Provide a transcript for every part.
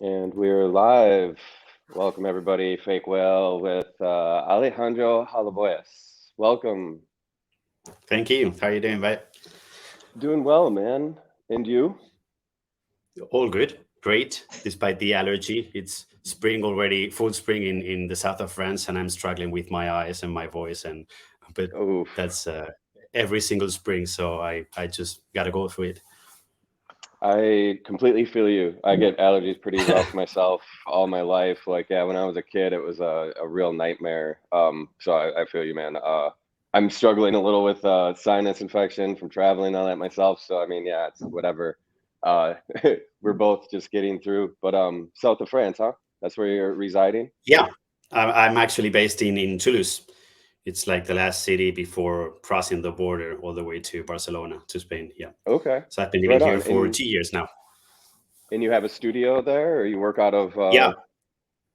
And we're live. Welcome, everybody. Fake Whale with Alejandro Javaloyas. Welcome. Thank you. How are you doing, mate? Doing well, man. And you? All good. Great. Despite the allergy, it's spring already, full spring in the south of France, and I'm struggling with my eyes and my voice. But Oof. that's every single spring, so I just gotta go through it. I completely feel you. I get allergies pretty rough myself all my life. Like, yeah, when I was a kid, it was a real nightmare. So I feel you, man. I'm struggling a little with sinus infection from traveling all that myself. So I mean, yeah, it's whatever. Uh, we're both just getting through. But south of France, huh? That's where you're residing? Yeah, I'm actually based in Toulouse. It's like the last city before crossing the border all the way to Barcelona to Spain. Yeah. Okay, So I've been living right here on. for 2 years now. And you have a studio there, or you work out of Yeah,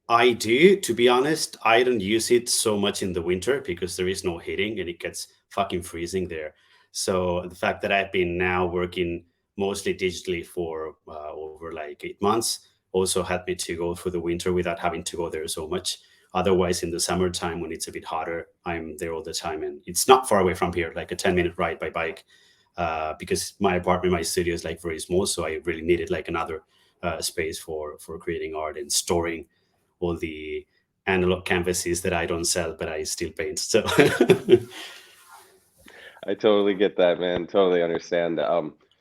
I do. To be honest, I don't use it so much in the winter because there is no heating and it gets fucking freezing there. So the fact that I've been now working mostly digitally for over like 8 months also had me to go through the winter without having to go there so much. Otherwise, in the summertime when it's a bit hotter, I'm there all the time, and it's not far away from here, like a 10-minute ride by bike. Because my apartment, my studio is like very small, so I really needed like another space for creating art and storing all the analog canvases that I don't sell, but I still paint. So I totally get that, man. Totally understand.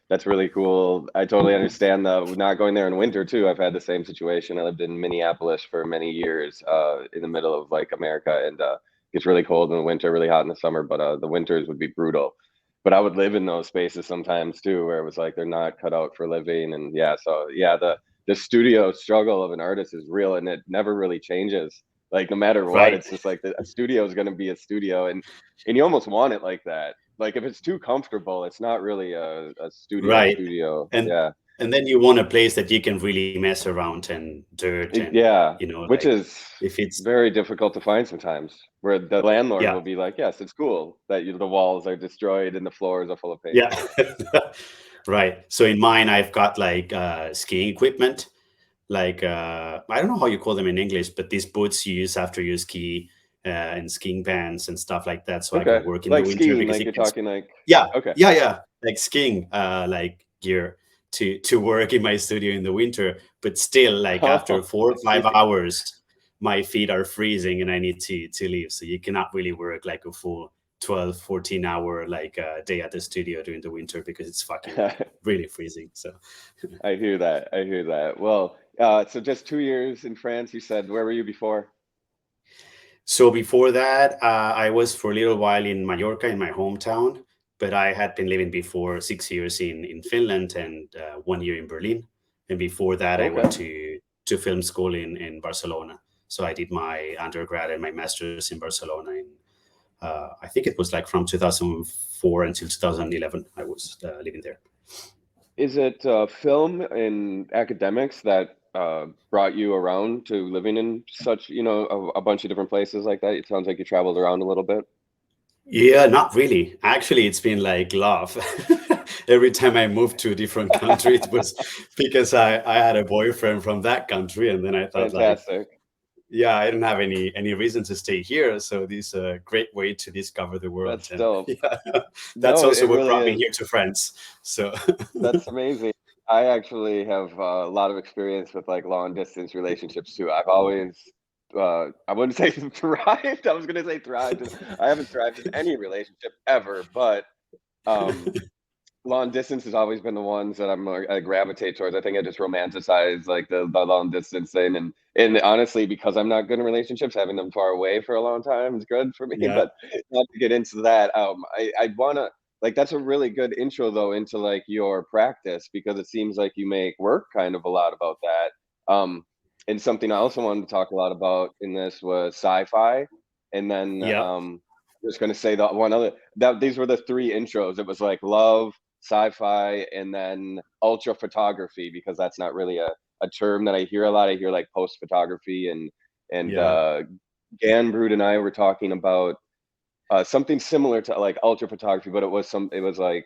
That's really cool. I totally understand the not going there in winter too. I've had the same situation. I lived in Minneapolis for many years, in the middle of like America, and it gets really cold in the winter, really hot in the summer, but the winters would be brutal. But I would live in those spaces sometimes too, where it was like they're not cut out for living, and yeah, so yeah, the studio struggle of an artist is real, and it never really changes. Like no matter what, right, it's just like a studio is going to be a studio, and you almost want it like that. Like if it's too comfortable, it's not really a studio right, studio. and Yeah. and then you want a place that you can really mess around and dirt and Yeah, which like is if it's very difficult to find sometimes, where the landlord yeah, will be like, "Yes, it's cool that the walls are destroyed and the floors are full of paint." yeah. Right. So in mine I've got like skiing equipment, like I don't know how you call them in English, but these boots you use after you ski, and skiing pants and stuff like that, so I Okay, can work in the like winter skiing, because like it you're gets talking like, yeah, okay. yeah, like skiing, like gear to work in my studio in the winter. But still, like after Oh, four I or five see. hours, my feet are freezing and I need to leave. So you cannot really work like a full 12, 14 hour like day at the studio during the winter because it's fucking like really freezing. So I hear that. I hear that. Well, so just 2 years in France, you said. Where were you before? So before that, I was for a little while in Mallorca, in my hometown, but I had been living before 6 years in Finland and 1 year in Berlin. And before that, I went Okay. to film school in Barcelona. So I did my undergrad and my master's in Barcelona. I think it was like from 2004 until 2011. I was living there. Is it film and academics that brought you around to living in such, a bunch of different places like that? It sounds like you traveled around a little bit. Yeah, not really. Actually, it's been like love. Every time I moved to a different country, it was because I had a boyfriend from that country, and then I thought like, Fantastic. yeah, I don't have any reason to stay here, so this is a great way to discover the world, That's and dope. yeah, that's No, also it what really brought me is. here to France. So That's amazing. I actually have a lot of experience with like long distance relationships too. I've always, I wouldn't say thrived. I was going to say thrived. I haven't thrived in any relationship ever, but um, long distance has always been the ones that I gravitate towards. I think I just romanticize like the long distance thing, and honestly, because I'm not good in relationships, having them far away for a long time is good for me. yeah, But not to get into that, I wanna like that's a really good intro though into like your practice because it seems like you make work kind of a lot about that. And something I also wanted to talk a lot about in this was sci-fi, and then yeah, I'm just gonna say the one other that these were the three intros. It was like love, sci-fi, and then ultra photography because that's not really a term that I hear a lot. I hear like post photography and yeah. Gan Brood and I were talking about something similar to like ultra photography, but it was like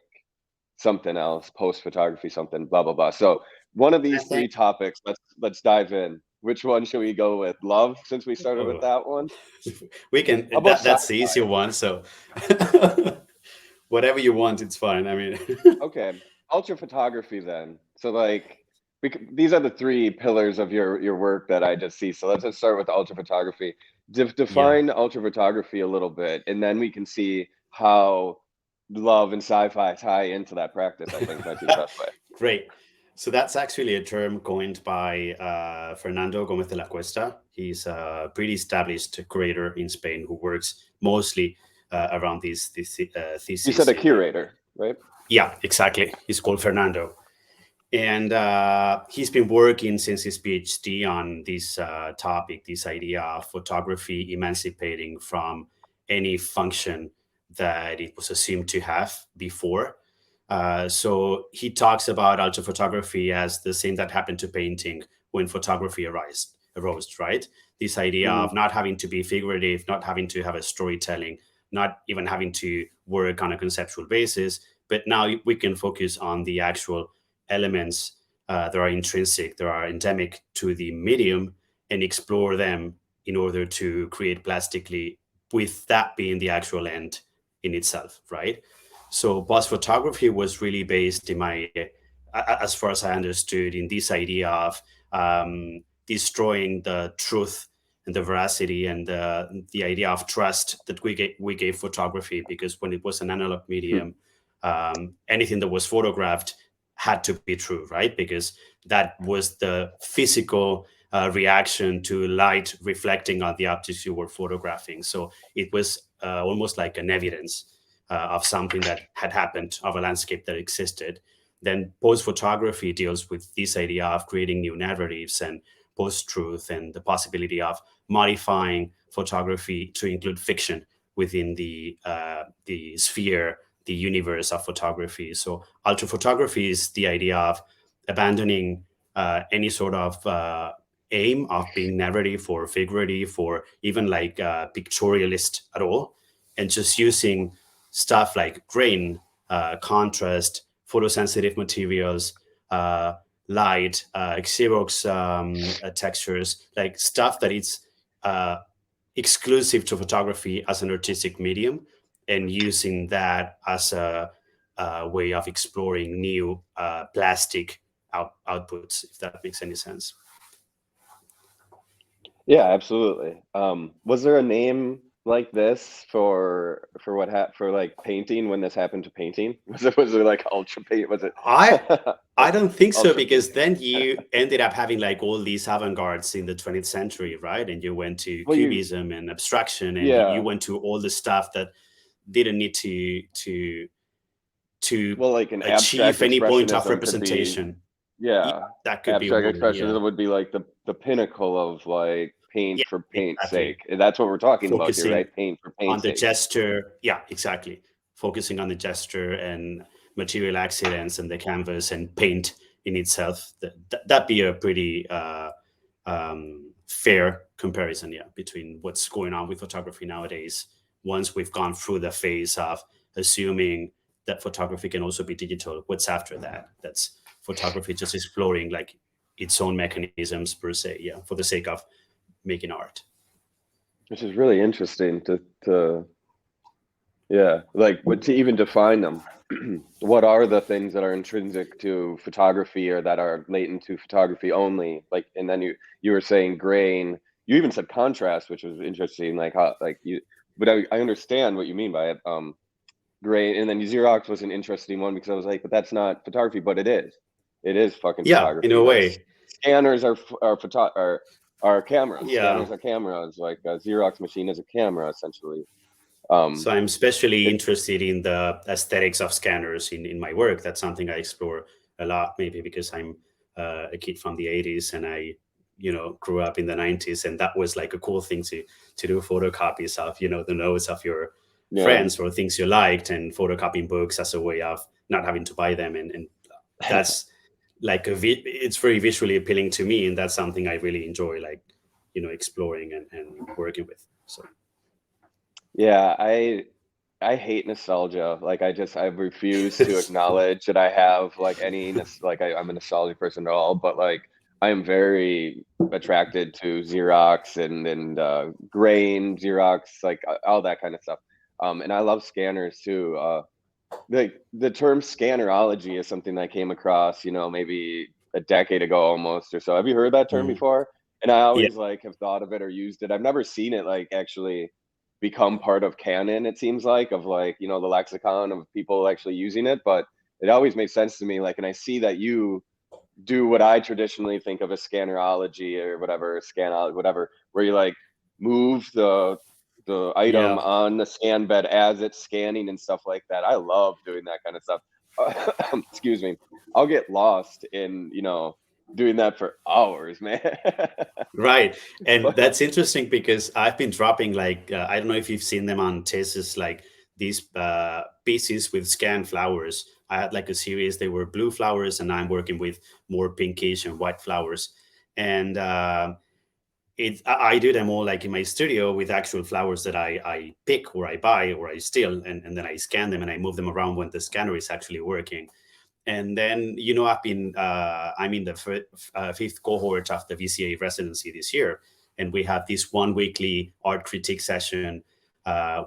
something else, post photography, something blah blah blah. So one of these I three think, topics, let's dive in. Which one should we go with? Love, since we started with oh, that one. we can, How about that's the sci-fi? easier one. So whatever you want, it's fine. I mean, Okay, ultra photography then. So like, these are the three pillars of your work that I just see. So let's just start with ultra photography. yeah. Define ultra photography a little bit, and then we can see how love and sci-fi tie into that practice. I think might be the best way. Great. So that's actually a term coined by Fernando Gomez de la Cuesta. He's a pretty established curator in Spain who works mostly around these You said theses. a curator, right? Yeah, exactly. He's called Fernando. And he's been working since his PhD on this topic, this idea of photography emancipating from any function that it was assumed to have before. So he talks about ultraphotography as the same that happened to painting when photography arose, right? This idea Hmm. of not having to be figurative, not having to have a storytelling, not even having to work on a conceptual basis, but now we can focus on the actual elements that are intrinsic, that are endemic to the medium, and explore them in order to create plastically, with that being the actual end in itself, right? So post photography was really based in my, as far as I understood, in this idea of destroying the truth and the veracity and the idea of trust that we gave photography, because when it was an analog medium, anything that was photographed had to be true, right? Because that was the physical reaction to light reflecting on the objects you were photographing. So it was almost like an evidence of something that had happened, of a landscape that existed. Then post photography deals with this idea of creating new narratives and post truth, and the possibility of modifying photography to include fiction within the sphere, the universe of photography. So ultra photography is the idea of abandoning any sort of aim of being narrative or figurative or even like pictorialist at all, and just using stuff like grain, contrast, photosensitive materials, uh, light, Xerox textures, like stuff that is uh, exclusive to photography as an artistic medium, and using that as a way of exploring new plastic outputs, if that makes any sense. Yeah, absolutely. Was there a name like this for for like painting when this happened to painting? Was it like ultra paint? Was it I I don't think so, ultra because painting? then you ended up having like all these avant-gardes in the 20th century, right? And you went to Well, cubism and abstraction, and you yeah. went to all the stuff that didn't need to Well, like an abstract achieve any point of expressionism could be, representation. Yeah, yeah, that could be abstract one. Yeah, expressionism would be like the pinnacle of like paint yeah, for paint's sake. exactly. And that's what we're talking about here, Focusing right? Paint for on paint's the sake. gesture. Yeah, exactly. Focusing on the gesture and material accidents and the canvas and paint in itself. That'd be a pretty fair comparison, yeah, between what's going on with photography nowadays. Once we've gone through the phase of assuming that photography can also be digital, what's after that? That's photography just exploring like its own mechanisms per se, yeah, for the sake of making art. Which is really interesting to yeah, like what to even define them. What are the things that are intrinsic to photography or that are latent to photography only? Like, and then you were saying grain. You even said contrast, which was interesting. Like how like you, but I understand what you mean by it. Grain, and then Xerox was an interesting one because I was like, but that's not photography, but it is. It is fucking Yeah, in photography. a That's way. scanners are cameras. Yeah. Scanners are cameras. Like a Xerox machine is a camera essentially. So I'm especially It interested in the aesthetics of scanners in my work. That's something I explore a lot, maybe because I'm a kid from the 80s, and I, grew up in the 90s, and that was like a cool thing to do photocopies of, the notes of your yeah. friends or things you liked, and photocopying books as a way of not having to buy them. And that's like it's very visually appealing to me, and that's something I really enjoy, like, exploring and working with. So Yeah, I hate nostalgia. Like I refuse to acknowledge that I have like I'm a nostalgic person at all. But like I am very attracted to Xerox and grain Xerox, like all that kind of stuff. And I love scanners too. The term scannerology is something I came across, maybe a decade ago almost or so. Have you heard that term Mm. before? And I Yeah, always like have thought of it or used it. I've never seen it like actually become part of canon, it seems like, of like, the lexicon of people actually using it, but it always makes sense to me. Like, and I see that you do what I traditionally think of as scannerology or whatever, whatever, where you like move the item yeah. on the scan bed as it's scanning and stuff like that. I love doing that kind of stuff. Excuse me. I'll get lost in, doing that for hours, man. Right. And But that's interesting because I've been dropping like, I don't know if you've seen them on tests, like these pieces with scanned flowers. I had like a series, they were blue flowers, and I'm working with more pinkish and white flowers. And I do them all like in my studio with actual flowers that I pick or I buy or I steal, and then I scan them and I move them around when the scanner is actually working. And then, I'm in the fifth cohort of the VCA residency this year, and we have this one weekly art critique session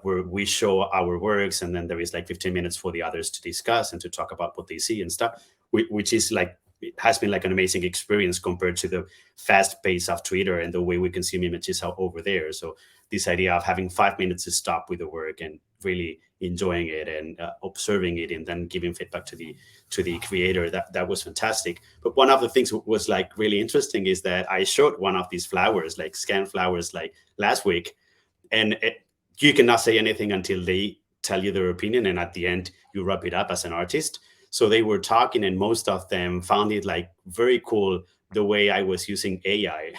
where we show our works, and then there is like 15 minutes for the others to discuss and to talk about what they see and stuff, which is like, it has been like an amazing experience compared to the fast pace of Twitter and the way we consume images over there. So this idea of having 5 minutes to stop with the work and really enjoying it and observing it and then giving feedback to the creator, that was fantastic. But one of the things was like really interesting is that I showed one of these flowers, like scanned flowers, like last week, and you cannot say anything until they tell you their opinion, and at the end you wrap it up as an artist. So they were talking, and most of them found it like very cool the way I was using AI.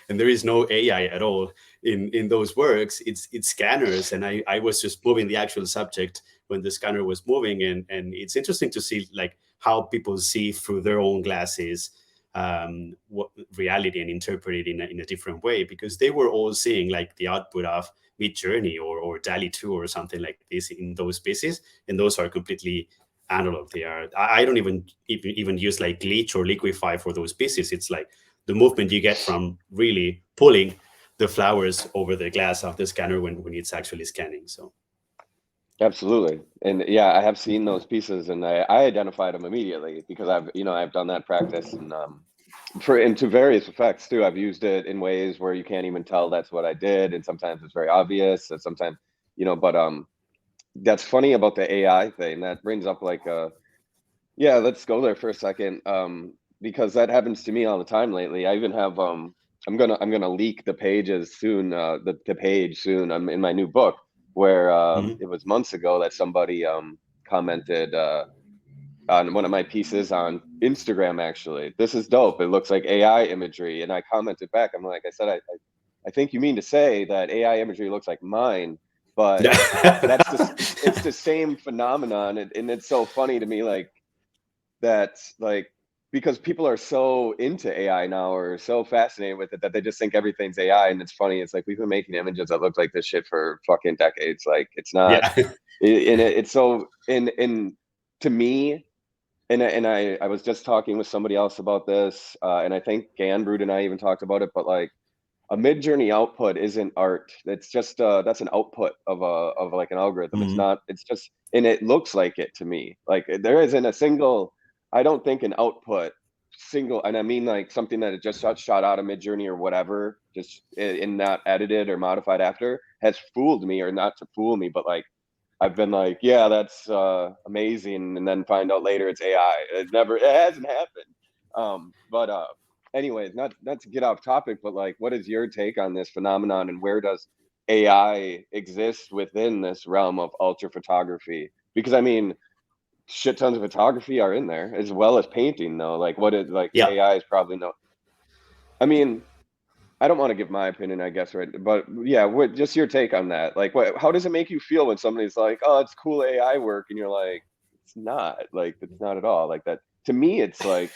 And there is no AI at all in those works. It's scanners, and I was just moving the actual subject when the scanner was moving. And it's interesting to see like how people see through their own glasses what reality, and interpret it in a different way, because they were all seeing like the output of Mid Journey or DALI 2 or something like this in those pieces, and those are completely analog. They are, I don't even use like glitch or liquify for those pieces. It's like the movement you get from really pulling the flowers over the glass of the scanner when it's actually scanning. So absolutely. And yeah, I have seen those pieces and I identified them immediately because I've done that practice and for into various effects too. I've used it in ways where you can't even tell that's what I did, and sometimes it's very obvious, and sometimes, but that's funny about the AI thing. That brings up like yeah, let's go there for a second. Because that happens to me all the time lately. I even have I'm gonna leak the pages soon, the page soon. I'm in my new book where mhm. it was months ago that somebody commented on one of my pieces on Instagram actually. This is dope. It looks like AI imagery. And I commented back. I'm like, I think you mean to say that AI imagery looks like mine, but that's the it's the same phenomenon. And it's so funny to me, like that's like because people are so into AI now or so fascinated with it that they just think everything's AI. And it's funny. It's like we've been making images that look like this shit for fucking decades. Like it's not, Yeah. and it's so in to me. And I was just talking with somebody else about this, and I think Ganbrud and I even talked about it. But like a mid-journey output isn't art. It's just that's an output of like an algorithm. It's Mhm. not. It's just, and it looks like it to me. Like there isn't a single. I don't think an output single, and I mean like something that it just shot out of mid-journey or whatever, just in not edited or modified after, has fooled me or not to fool me, but like I've been like, yeah, that's amazing, and then find out later it's AI. It hasn't happened. But anyways, not to get off topic, but like, what is your take on this phenomenon, and where does AI exist within this realm of ultra photography? Because I mean, shit tons of photography are in there as well as painting, though. Like, what is like Yeah. AI is probably no. I mean, I don't want to give my opinion, I guess, right? But yeah, what just your take on that? Like, what? How does it make you feel when somebody's like, "Oh, it's cool AI work," and you're like, "It's not. Like, it's not at all." Like that. To me, it's like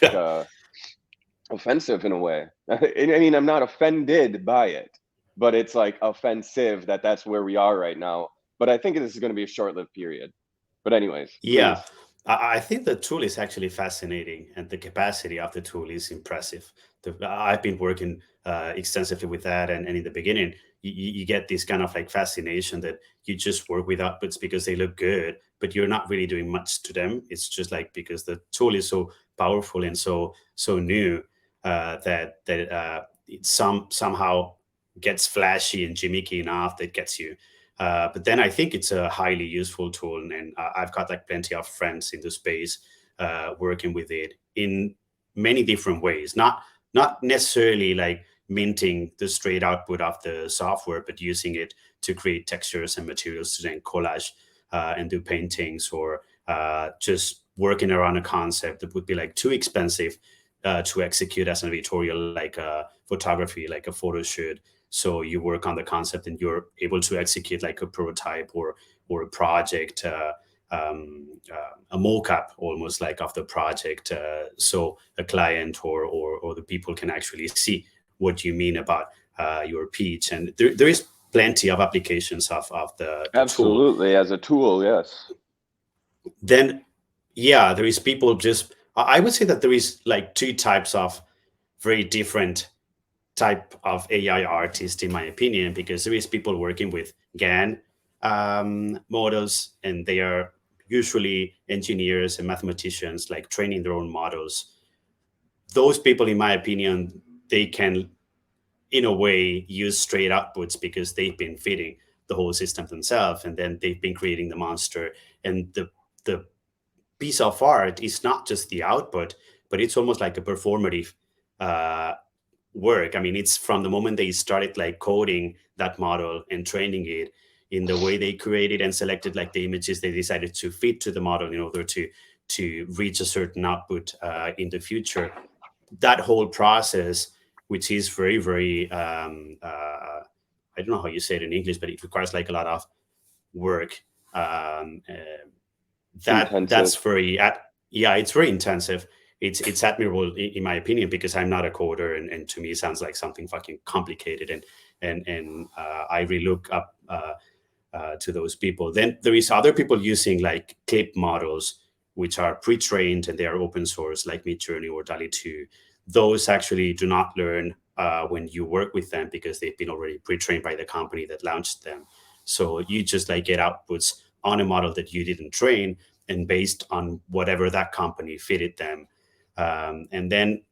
offensive in a way. I mean, I'm not offended by it, but it's like offensive that that's where we are right now. but I think this is going to be a short-lived period. But anyways, Yeah, please. I think the tool is actually fascinating, and the capacity of the tool is impressive. I've been working extensively with that, and in the beginning, you get this kind of like fascination that you just work with outputs because they look good, but you're not really doing much to them. It's just like because the tool is so powerful and so new that it somehow gets flashy and gimmicky enough that gets you. But then I think it's a highly useful tool, and I've got like plenty of friends in the space working with it in many different ways. Not necessarily like minting the straight output of the software, but using it to create textures and materials to then collage and do paintings, or just working around a concept that would be like too expensive to execute as an editorial, like photography, like a photo shoot. So you work on the concept and you're able to execute like a prototype or a project, a mock-up almost like of the project, so a client or the people can actually see what you mean about your pitch. And there is plenty of applications of the tool. Absolutely, as a tool, yes. Then yeah, there is people just, I would say that there is like two types of very different type of AI artist, in my opinion, because there is people working with GAN models, and they are usually engineers and mathematicians, like training their own models. Those people, in my opinion, they can, in a way, use straight outputs because they've been feeding the whole system themselves, and then they've been creating the monster. And the piece of art is not just the output, but it's almost like a performative uh, work. I mean, it's from the moment they started like coding that model and training it, in the way they created and selected like the images they decided to fit to the model in order to reach a certain output in the future. That whole process, which is very I don't know how you say it in English, but it requires like a lot of work. Um, uh, that's Intensive. very yeah, it's very intensive. It's admirable in my opinion, because I'm not a coder, and to me it sounds like something fucking complicated, and I really look up to those people. Then there is other people using like clip models, which are pre-trained and they are open source, like Midjourney or DALI 2. Those actually do not learn when you work with them, because they've been already pre-trained by the company that launched them. So you just like get outputs on a model that you didn't train, and based on whatever that company fitted them. And then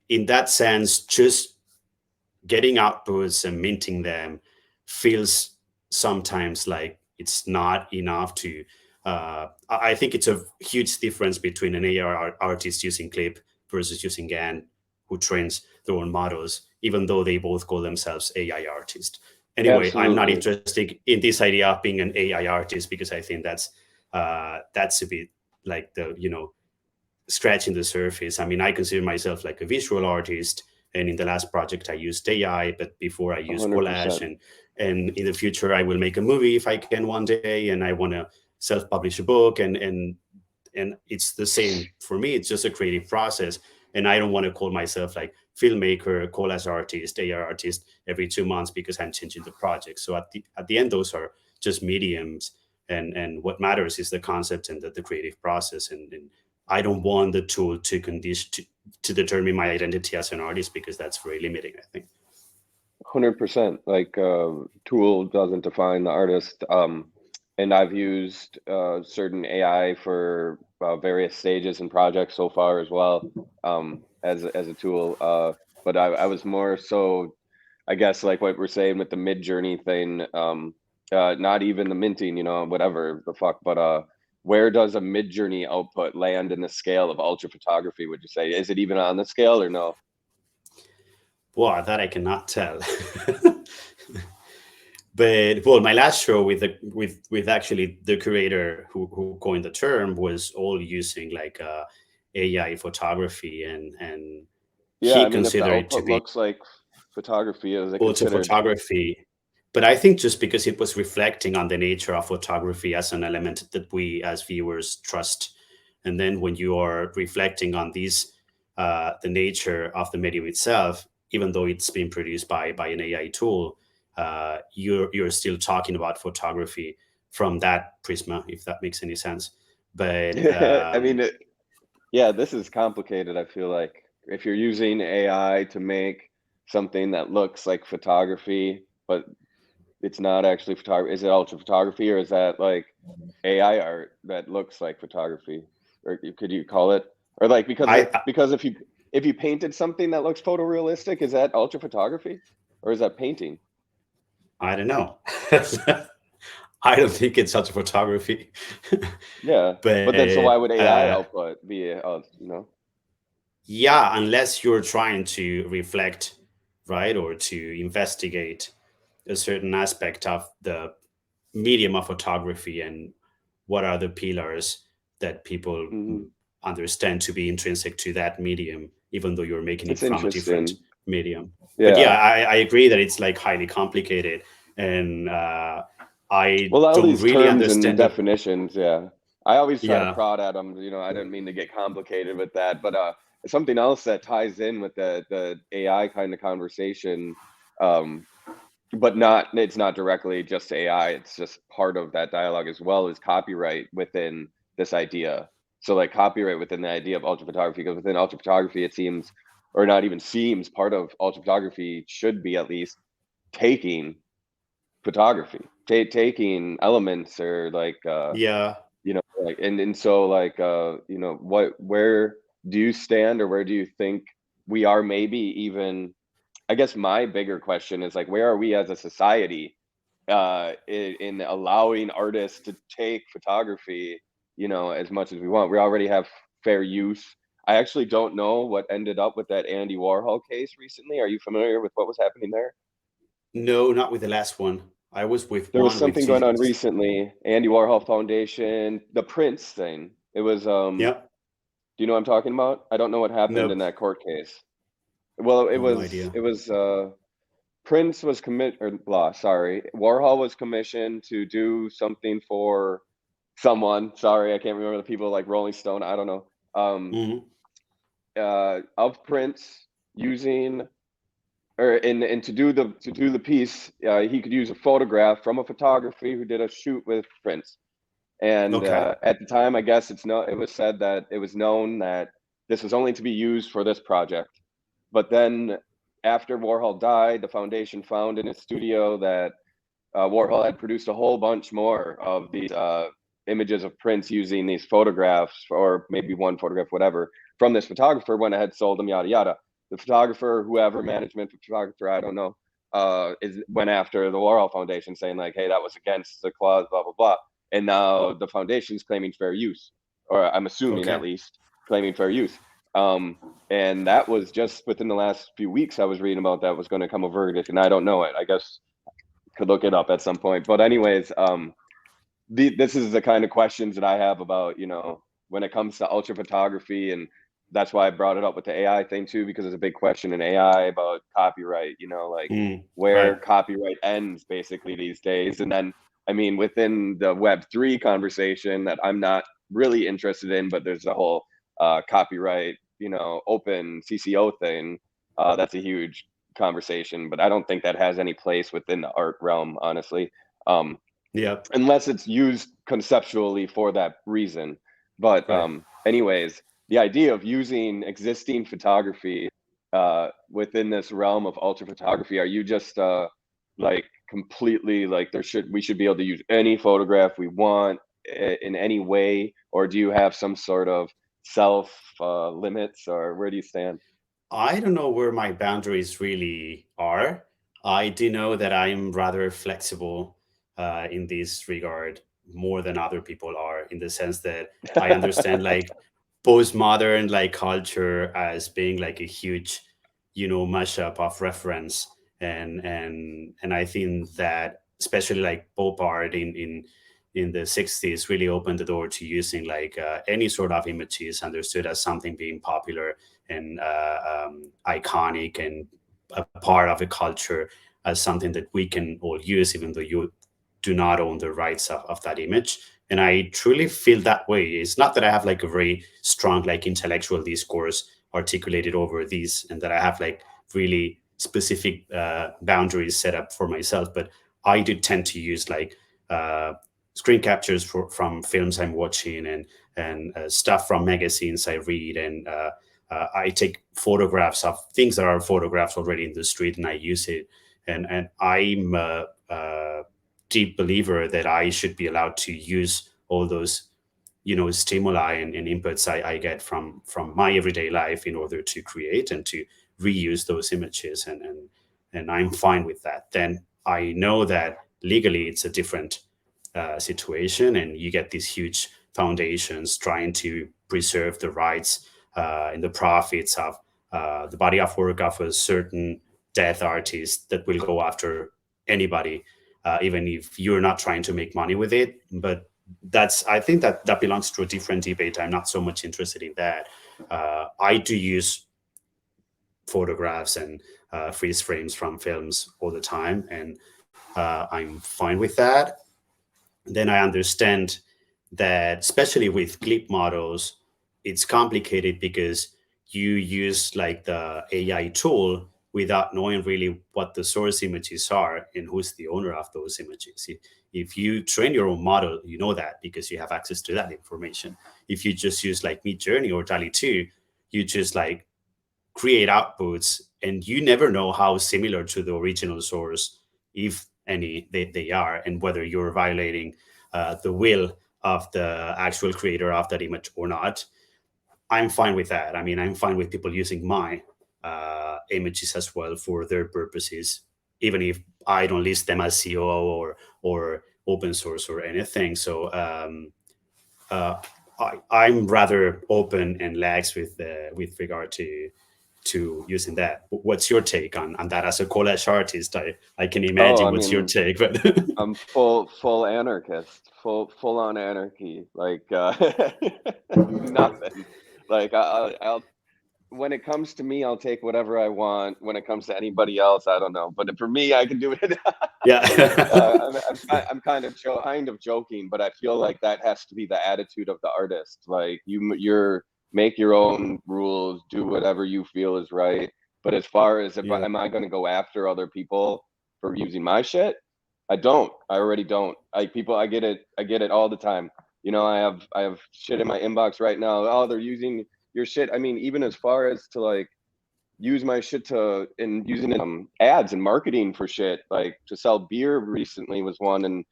in that sense, just getting outputs and minting them feels sometimes like it's not enough to. I think it's a huge difference between an AI artist using Clip versus using GAN, who trains their own models, even though they both call themselves AI artists. Anyway, I'm not Absolutely. interested in this idea of being an AI artist, because I think that's a bit like the scratching the surface. I mean, I consider myself like a visual artist, and in the last project I used AI, but before I used collage, 100%. and in the future I will make a movie if I can one day, and I want to self-publish a book, and it's the same for me. It's just a creative process, and I don't want to call myself like filmmaker, collage artist, AI artist every 2 months, because I'm changing the project. So at the end, those are just mediums, and what matters is the concept and the creative process. And I don't want the tool to condition to determine my identity as an artist, because that's very limiting, I think. 100%. Like, tool doesn't define the artist. And I've used certain AI for various stages and projects so far as well, as a tool. But I was more so, I guess, like what we're saying with the mid journey thing. Not even the minting, whatever the fuck. But where does a mid journey output land in the scale of ultra photography? Would you say, is it even on the scale or no? Well, that I cannot tell. But well, my last show with with actually the creator who coined the term was all using like AI photography, and Yeah, he I mean, if the considered it to output be looks like photography, is it auto considered? photography. But I think just because it was reflecting on the nature of photography as an element that we as viewers trust, and then when you are reflecting on these, the nature of the medium itself, even though it's been produced by an AI tool, you're still talking about photography from that prisma, if that makes any sense. But I mean, yeah, this is complicated. I feel like if you're using AI to make something that looks like photography, but it's not actually photography, is it ultra photography, or is that like AI art that looks like photography? Or could you call it, or like, I because if you painted something that looks photorealistic, is that ultra photography, or is that painting? I don't know. I don't think it's such photography. Yeah, but then so But why would AI output be, you know? yeah, unless you're trying to reflect, right, or to investigate a certain aspect of the medium of photography and what are the pillars that people Hmm. understand to be intrinsic to that medium, even though you're making it It's from a different interesting. medium. But yeah, Yeah. I agree that it's like highly complicated, and I Well, all don't these really terms and understand it. definitions, yeah. I always try to Yeah. prod at them, I didn't mean to get complicated with that, but something else that ties in with the AI kind of conversation, um, but it's not directly just AI, it's just part of that dialogue as well, is copyright within this idea. So like copyright within the idea of ultra photography, because within ultra photography, it seems, or not even seems, part of ultra photography should be at least taking photography, taking elements, or like Yeah. like, and so like where do you stand, or where do you think we are, maybe even, I guess my bigger question is like, where are we as a society in allowing artists to take photography, as much as we want? We already have fair use. I actually don't know what ended up with that Andy Warhol case recently. Are you familiar with what was happening there? No, not with the last one. I was with There was one something which going on is, recently, Andy Warhol Foundation, the Prince thing. It was yeah, do you know what I'm talking about? I don't know what happened in no, that court case. Well, no, no idea. it was Prince was or blah, sorry. Warhol was commissioned to do something for someone. Sorry, I can't remember the people, like Rolling Stone, I don't know. Hmm. Of Prince using, or and to do the piece, he could use a photograph from a photographer who did a shoot with Prince. And Okay. at the time, I guess it was said that it was known that this was only to be used for this project. But then after Warhol died, the foundation found in his studio that Warhol had produced a whole bunch more of these images of Prince using these photographs, or maybe one photograph, whatever, from this photographer, went ahead, sold them, yada yada. The photographer, whoever, management photographer, I don't know, went after the Warhol Foundation, saying like, hey, that was against the clause, blah blah blah. And now the foundation's claiming fair use, or I'm assuming at Okay. least claiming fair use. Um, and that was just within the last few weeks. I was reading about that was going to come a verdict, and I don't know it. I guess could look it up at some point. But anyways, this is the kind of questions that I have about, when it comes to ultra photography, and that's why I brought it up with the AI thing too, because it's a big question in AI about copyright, like where Right. copyright ends basically these days. And then, I mean, within the Web3 conversation that I'm not really interested in, but there's a whole copyright, open CCO thing. That's a huge conversation, but I don't think that has any place within the art realm, honestly. Um, Yeah. unless it's used conceptually for that reason. But Right. anyways, the idea of using existing photography within this realm of ultra photography, are you just like completely like we should be able to use any photograph we want in any way, or do you have some sort of self limits, or where do you stand? I don't know where my boundaries really are. I do know that I am rather flexible in this regard, more than other people are, in the sense that I understand like postmodern like culture as being like a huge, mashup of reference, and I think that especially like pop art in the 60s really opened the door to using like any sort of images understood as something being popular and iconic and a part of a culture as something that we can all use, even though you do not own the rights of that image. And I truly feel that way. It's not that I have like a very strong like intellectual discourse articulated over these, and that I have like really specific boundaries set up for myself, but I do tend to use like uh, screen captures from films I'm watching and stuff from magazines I read, and I take photographs of things that are photographs already in the street, and I use it. And I'm a deep believer that I should be allowed to use all those stimuli and inputs I get from my everyday life in order to create and to reuse those images, and I'm fine with that. Then I know that legally it's a different situation, and you get these huge foundations trying to preserve the rights and the profits of the body of work of a certain dead artist that will go after anybody, even if you're not trying to make money with it. But I think that belongs to a different debate. I'm not so much interested in that. I do use photographs and freeze frames from films all the time, and I'm fine with that. Then I understand that, especially with clip models, it's complicated because you use like the AI tool without knowing really what the source images are and who's the owner of those images. If you train your own model, you know that because you have access to that information. If you just use like Midjourney or DALL-E 2, you just like create outputs and you never know how similar to the original source, if any, they are, and whether you're violating the will of the actual creator of that image or not. I'm fine with that. I mean, I'm fine with people using my images as well for their purposes, even if I don't list them as CO or open source or anything. So uh, I'm rather open and lax with regard to using that. What's your take on that as a collage artist? I can Oh, imagine I what's your mean, take, but I'm full anarchist, full on anarchy. Like nothing. Like I'll when it comes to me, I'll take whatever I want. When it comes to anybody else, I don't know. But for me, I can do it. yeah. I'm kind of joking, but I feel like that has to be the attitude of the artist. Like you're make your own rules, do whatever you feel is right. But as far as Yeah. am I going to go after other people for using my shit? I don't. I already don't. I get it. I get it all the time. You know, I have shit in my inbox right now. Oh, they're using your shit. I mean, even as far as to like use my shit to and using it ads and marketing for shit, like to sell beer recently was one. And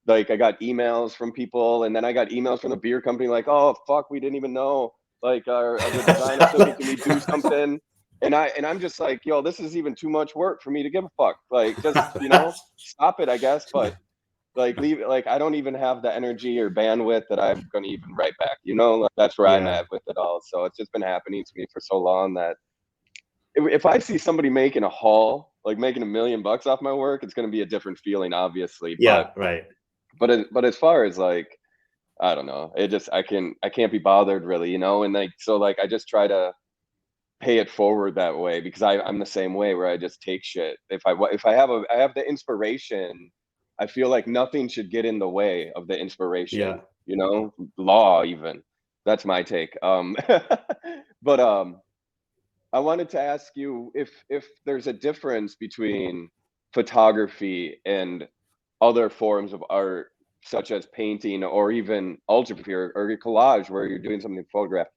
like I got emails from people, and then I got emails from the beer company like, oh fuck, we didn't even know, like are the designer still, can we do something? And I'm just like, yo, this is even too much work for me to give a fuck. Like just, stop it, I guess. But like leave it, like I don't even have the energy or bandwidth that I'm gonna even write back, like, that's where I'm Yeah. at with it all. So it's just been happening to me for so long that if I see somebody making a haul, like making $1 million off my work, it's gonna be a different feeling, obviously. But Yeah. Right. but as far as like, I don't know, it just I can't be bothered really, and like so like I just try to pay it forward that way because I'm the same way where I just take shit. If I have the inspiration, I feel like nothing should get in the way of the Yeah. inspiration, law even. That's my take. But I wanted to ask you if there's a difference between photography and other forms of art, such as painting or even ultraphy or collage, where you're doing something photographed.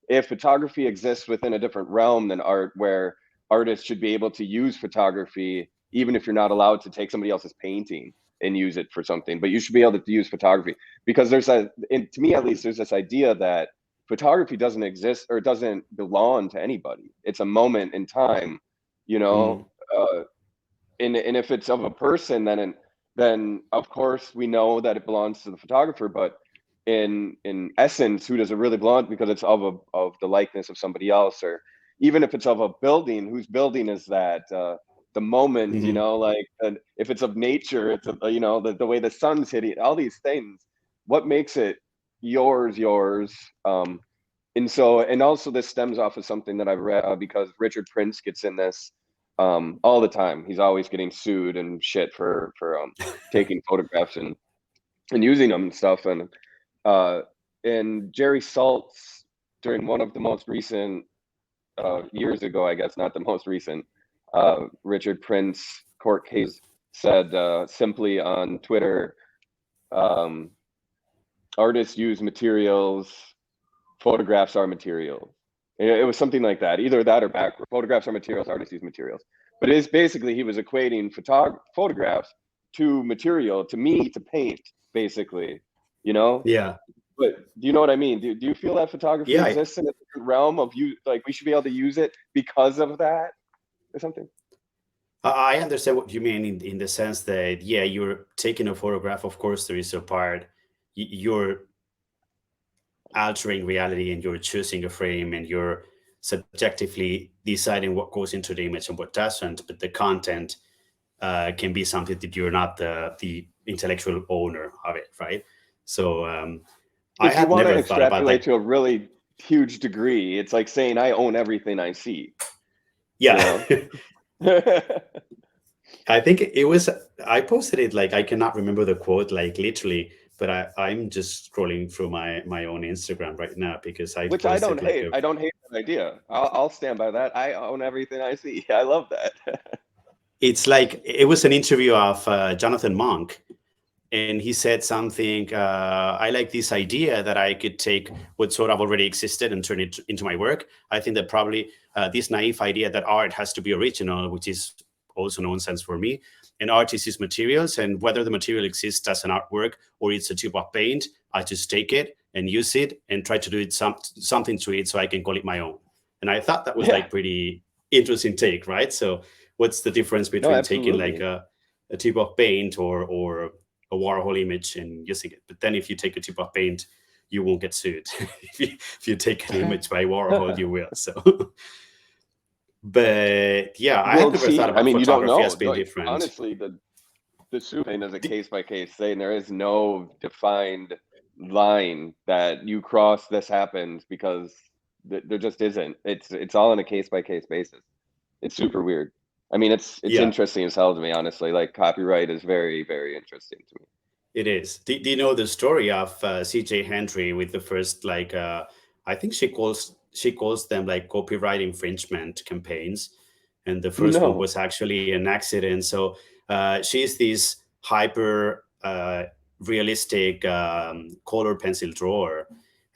If photography exists within a different realm than art, where artists should be able to use photography, even if you're not allowed to take somebody else's painting and use it for something, but you should be able to use photography because to me at least, there's this idea that photography doesn't exist or doesn't belong to anybody. It's a moment in time, you Mm. know. And if it's of a person, then of course we know that it belongs to the photographer. But in essence, who does it really belong to? Because it's of the likeness of somebody else, or even if it's of a building, whose building is that? The moment, Hmm. like, and if it's of nature, it's the way the sun's hitting, all these things. What makes it yours? And also this stems off of something that I've read, because Richard Prince gets in this all the time. He's always getting sued and shit for taking photographs and using them and stuff. Uh and Jerry Saltz, during one of the most recent, years ago, I guess, not the most recent, Richard Prince court case, said simply on Twitter, artists use materials, photographs are materials. It was something like that, either that or backward. Photographs are materials, artists use materials. But it is basically, he was equating photographs to material, to me, to paint, basically, you know? Yeah. But do you know what I mean? Do you feel that photography Yeah, exists in a different realm of you, like we should be able to use it because of that or something? I understand what you mean in the sense that, yeah, you're taking a photograph. Of course, there is a part you're altering reality and you're choosing a frame and you're subjectively deciding what goes into the image and what doesn't. But the content can be something that you're not the intellectual owner of it, right? So I If you had want to never thought about extrapolate like, to a really huge degree, it's like saying I own everything I see, you yeah. know? I think it was, I posted it, like I cannot remember the quote like literally, but I'm just scrolling through my own Instagram right now because I Which I don't posted like hate. a, I don't hate that idea. I'll stand by that. I own everything I see. I love that. it's like it was an interview of Jonathan Monk, and he said something. I like this idea that I could take what sort of already existed and turn it into my work. I think that probably this naive idea that art has to be original, which is also nonsense for me. And art is its materials, and whether the material exists as an artwork or it's a tube of paint, I just take it and use it and try to do it something to it so I can call it my own. And I thought that was Yeah. like pretty interesting take, right? So what's the difference No, between taking like absolutely. a tube of paint or a Warhol image and using it? But then if you take a tube of paint, you won't get sued. If you take an image by Warhol, you will. So, but yeah, I had We'll never thought see. I about mean, you don't photography as know. being Like different. honestly, the shooting is a The- case by case thing. There is no defined line that you cross, this happens, because there just isn't. It's all on a case by case basis. It's super weird. I mean, it's yeah, interesting as hell to me, honestly. Like copyright is very, very interesting to me. it is. Do you know the story of C.J. Henry with the first like I think she calls them like copyright infringement campaigns, and the first one No. was actually an accident. So she's this hyper realistic color pencil drawer,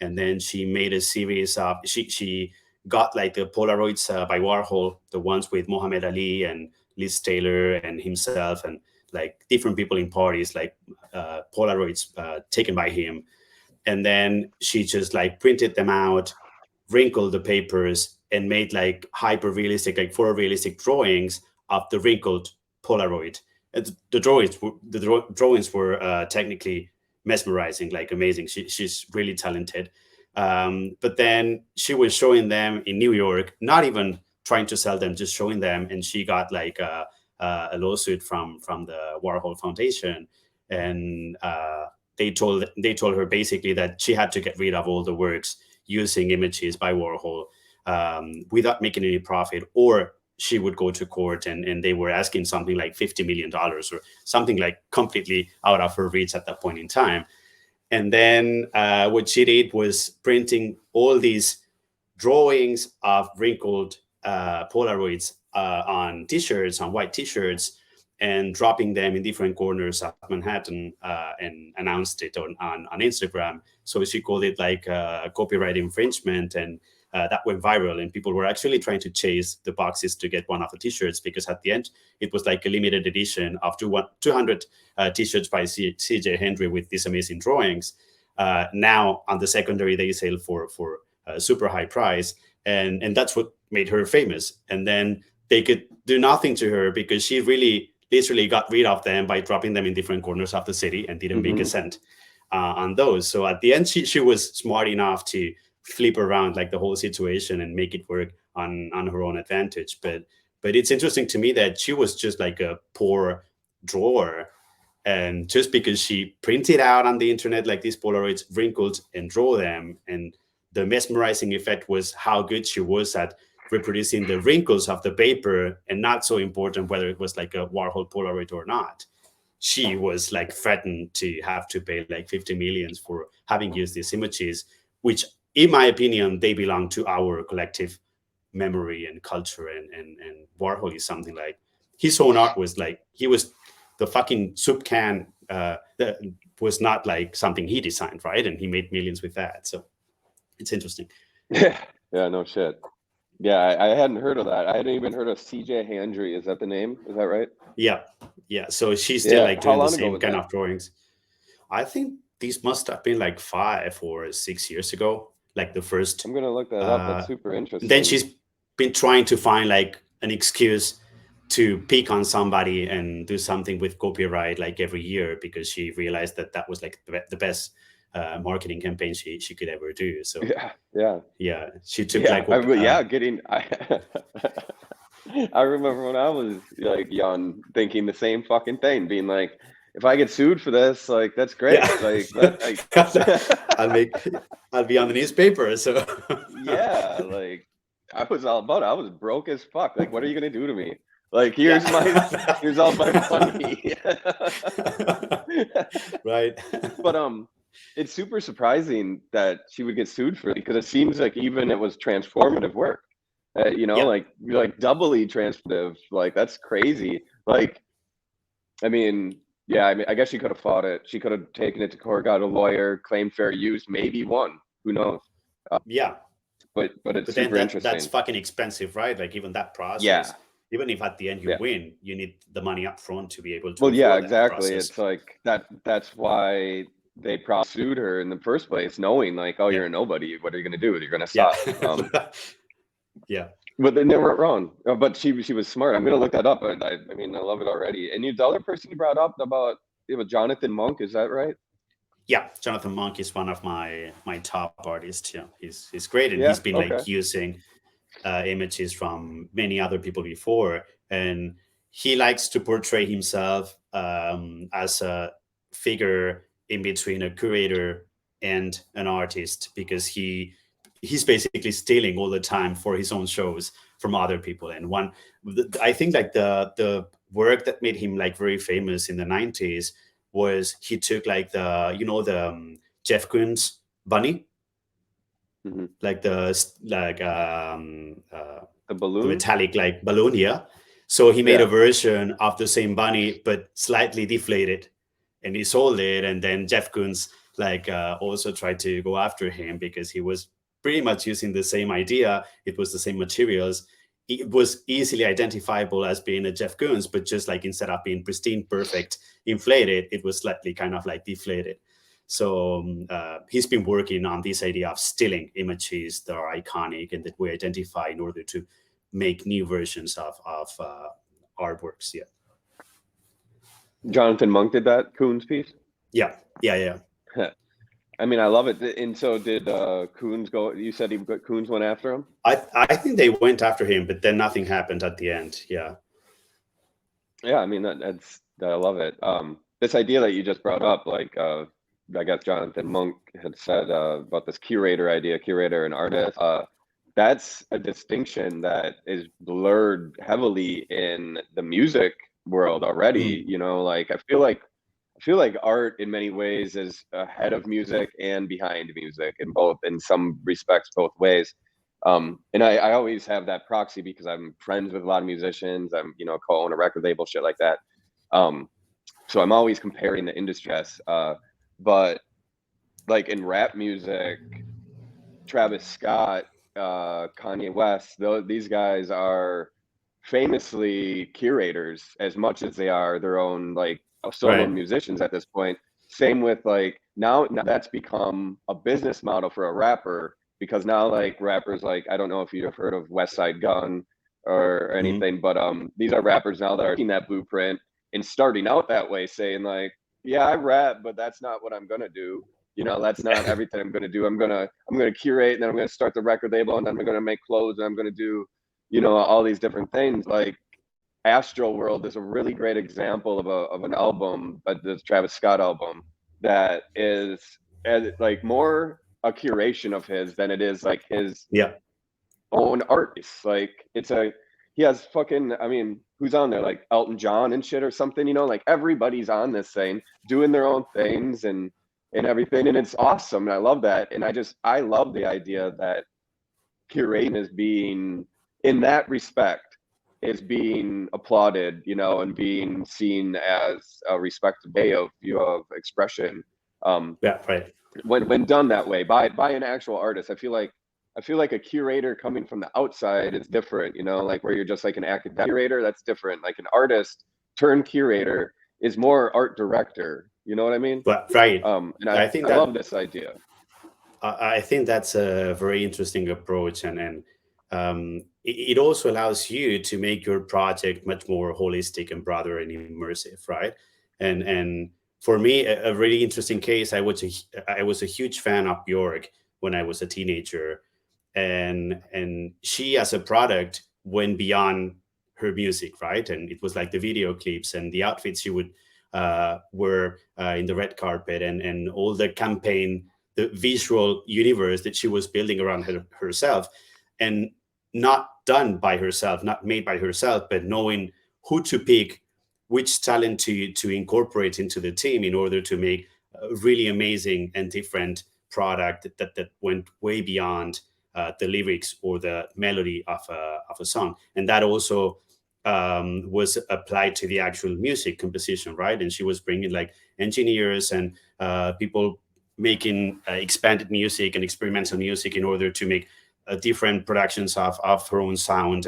and then she made a series of she got like the Polaroids by Warhol, the ones with Muhammad Ali and Liz Taylor and himself and like different people in parties, like Polaroids taken by him. And then she just like printed them out, wrinkled the papers, and made like hyper realistic, like photorealistic drawings of the wrinkled Polaroid. And the drawings were technically mesmerizing, like amazing. She's really talented. But then she was showing them in New York, not even trying to sell them, just showing them, and she got like a lawsuit from the Warhol Foundation, and they told her basically that she had to get rid of all the works using images by Warhol without making any profit, or she would go to court, and they were asking something like $50 million or something like completely out of her reach at that point in time. And then what she did was printing all these drawings of wrinkled Polaroids on T-shirts, on white T-shirts, and dropping them in different corners of Manhattan, and announced it on Instagram. So she called it like copyright infringement, and that went viral. And people were actually trying to chase the boxes to get one of the T-shirts, because at the end it was like a limited edition of 200 T-shirts by C.J. Henry with these amazing drawings. Now on the secondary they sell for a super high price, and that's what made her famous. And then they could do nothing to her because she really literally got rid of them by dropping them in different corners of the city and didn't make a Hmm. cent on those. So at the end, she was smart enough to flip around like the whole situation and make it work on her own advantage. But it's interesting to me that she was just like a poor drawer, and just because she printed out on the internet like these Polaroids wrinkled and draw them, and the mesmerizing effect was how good she was at reproducing the wrinkles of the paper, and not so important whether it was like a Warhol Polaroid or not. She was like threatened to have to pay like 50 millions for having used these images, which in my opinion they belong to our collective memory and culture. And Warhol is something like, his own art was like, he was the fucking soup can that was not like something he designed, right? And he made millions with that. So it's interesting. Yeah, no shit. Yeah, I hadn't heard of that. I hadn't even heard of CJ Handry. Is that the name? Is that right? Yeah, yeah. So she's still Yeah. like How doing the long ago same was kind that? of drawings. I think these must have been like 5 or 6 years ago, like the first. I'm gonna look that up. That's super Then interesting. she's been trying to find like an excuse to pick on somebody and do something with copyright like every year, because she realized that that was like the best marketing campaign she could ever do. So Yeah, yeah, yeah, she took yeah. like what Yeah, getting. I remember when I was like young, thinking the same fucking thing, being like, if I get sued for this, like that's yeah. great. Like that, like. I'll make I'll be on the newspaper. So Yeah, like I was all about it. I was broke as fuck. Like, what are you gonna do to me? Like, here's my, yeah. here's all my money. Right. But it's super surprising that she would get sued for it, because it seems like even it was transformative work. You know, Yeah. like doubly transformative. Like that's crazy. Like, I mean, yeah, I mean, I guess she could have fought it. She could have taken it to court, got a lawyer, claimed fair use, maybe won. Who knows? Yeah. But it's But then super that's interesting. fucking expensive, right? Like even that process, Yeah, even if at the end you yeah. win, you need the money up front to be able to Well, yeah, afford that exactly. process. It's like that's why they probably sued her in the first place, knowing like, oh, Yeah. you're a nobody. What are you gonna do? You're gonna Yeah. suck. Yeah. But they never wrong. But she was smart. I'm gonna look that up. I mean, I love it already. And the other person you brought up about, it was Jonathan Monk. Is that right? Yeah, Jonathan Monk is one of my top artists. Yeah, he's great, and he's Yeah. been Okay. like using images from many other people before, and he likes to portray himself as a figure in between a curator and an artist, because he's basically stealing all the time for his own shows from other people. And I think like the work that made him like very famous in the 90s was he took like the Jeff Koons bunny, Hmm. like the The the balloon. metallic like balloon, yeah. So he made a Yeah. version of the same bunny but slightly deflated, and he sold it. And then Jeff Koons like also tried to go after him because he was pretty much using the same idea. It was the same materials. It was easily identifiable as being a Jeff Koons, but just like instead of being pristine, perfect, inflated, it was slightly kind of like deflated. So he's been working on this idea of stealing images that are iconic and that we identify in order to make new versions of artworks. Yeah, Jonathan Monk did that Coons piece. yeah, yeah, yeah. I mean, I love it. And so did Coons go? You said Coons went after him. I think they went after him, but then nothing happened at the end. Yeah, Yeah, I mean I love it. This idea that you just brought up, like I guess Jonathan Monk had said about this curator and artist. That's a distinction that is blurred heavily in the music world already. mm. You know, like I feel like art in many ways is ahead of music and behind music, in some respects, both ways. And I always have that proxy because I'm friends with a lot of musicians. I'm, co-own a record label, shit like that. So I'm always comparing the industry. But like in rap music, Travis Scott, Kanye West, these guys are famously curators as much as they are their own like solo Right. musicians at this point. Same with like now that's become a business model for a rapper, because now like rappers, like I don't know if you've heard of West Side Gun or Mm-hmm. anything, but these are rappers now that are taking that blueprint and starting out that way, saying like, yeah, I rap, but that's not what I'm gonna do. That's not everything I'm gonna do. I'm gonna curate, and then I'm gonna start the record label, and then I'm gonna make clothes, and I'm gonna do, all these different things. Like Astral World is a really great example of an album, this Travis Scott album, that is like more a curation of his than it is like his Yeah. own art. It's like he has fucking, I mean, who's on there, like Elton John and shit or something, like everybody's on this thing doing their own things and everything, and it's awesome, and I love that. And I love the idea that curating is being, in that respect, is being applauded, and being seen as a respectable way of expression. Yeah, right. When done that way by an actual artist, I feel like a curator coming from the outside is different, like where you're just like an academic curator, that's different. Like an artist turned curator is more art director. You know what I mean? But right. And I think I that love this idea. I think that's a very interesting approach, and it also allows you to make your project much more holistic and broader and immersive, right? And for me, a really interesting case. I was a huge fan of Bjork when I was a teenager, and she as a product went beyond her music, right? And it was like the video clips and the outfits she would wear in the red carpet, and all the campaign, the visual universe that she was building around herself, and not done by herself, not made by herself, but knowing who to pick, which talent to incorporate into the team in order to make a really amazing and different product that went way beyond the lyrics or the melody of a song. And that also was applied to the actual music composition, right? And she was bringing like engineers and people making expanded music and experimental music in order to make different productions of her own sound,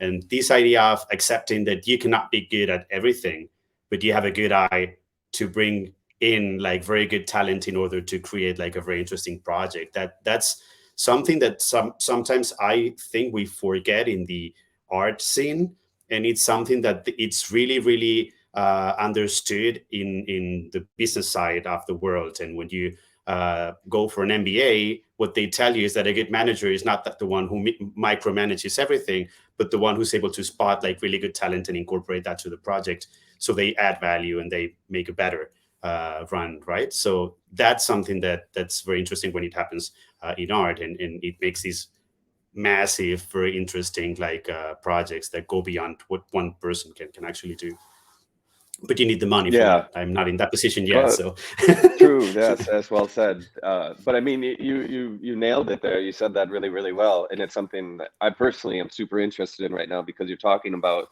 and this idea of accepting that you cannot be good at everything, but you have a good eye to bring in like very good talent in order to create like a very interesting project. That's something that sometimes I think we forget in the art scene, and it's something that it's really really understood in the business side of the world. And when you go for an MBA, what they tell you is that a good manager is not that the one who micromanages everything, but the one who's able to spot like really good talent and incorporate that to the project, so they add value and they make a better run, right? So that's something that's very interesting when it happens in art, and it makes these massive, very interesting like projects that go beyond what one person can actually do. But you need the money for Yeah. that. I'm not in that position yet, Well, so true. That's well said. But I mean, you nailed it there. You said that really, really well, and it's something that I personally am super interested in right now, because you're talking about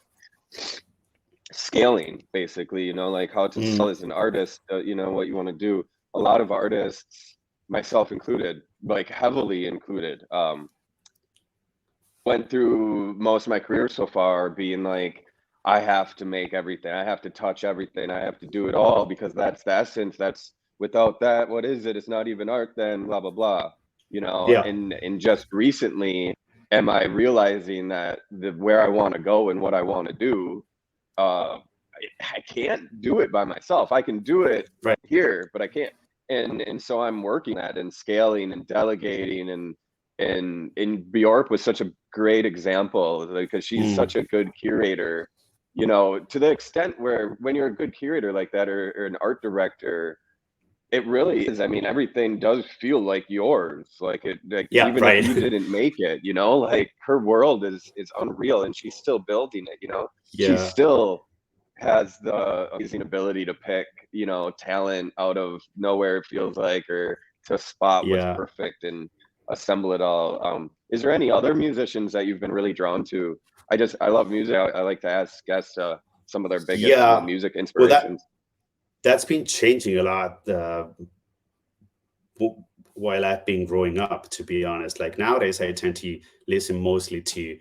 scaling, basically. Like how to mm, sell as an artist. What you want to do. A lot of artists, myself included, like heavily included, went through most of my career so far being like, I have to make everything, I have to touch everything, I have to do it all, because that's the essence. That's without that, what is it? It's not even art then, blah blah blah. yeah, And just recently am I realizing that where I want to go and what I want to do, uh I can't do it by myself. I can do it right. here, but I can't. And so I'm working at and scaling and delegating, and Bjork was such a great example, because she's Mm, such a good curator, to the extent where when you're a good curator like that, or an art director, it really is. I mean, everything does feel like yours, like it, like yeah, even if right. you didn't make it, like her world is unreal, and she's still building it. She Yeah, still has the amazing ability to pick, talent out of nowhere, it feels like, or to spot what's yeah, perfect and assemble it all. Is there any other musicians that you've been really drawn to? I love music. I like to ask guests some of their biggest yeah. music Well, inspirations. that's been changing a lot while I've been growing up. To be honest, like nowadays, I tend to listen mostly to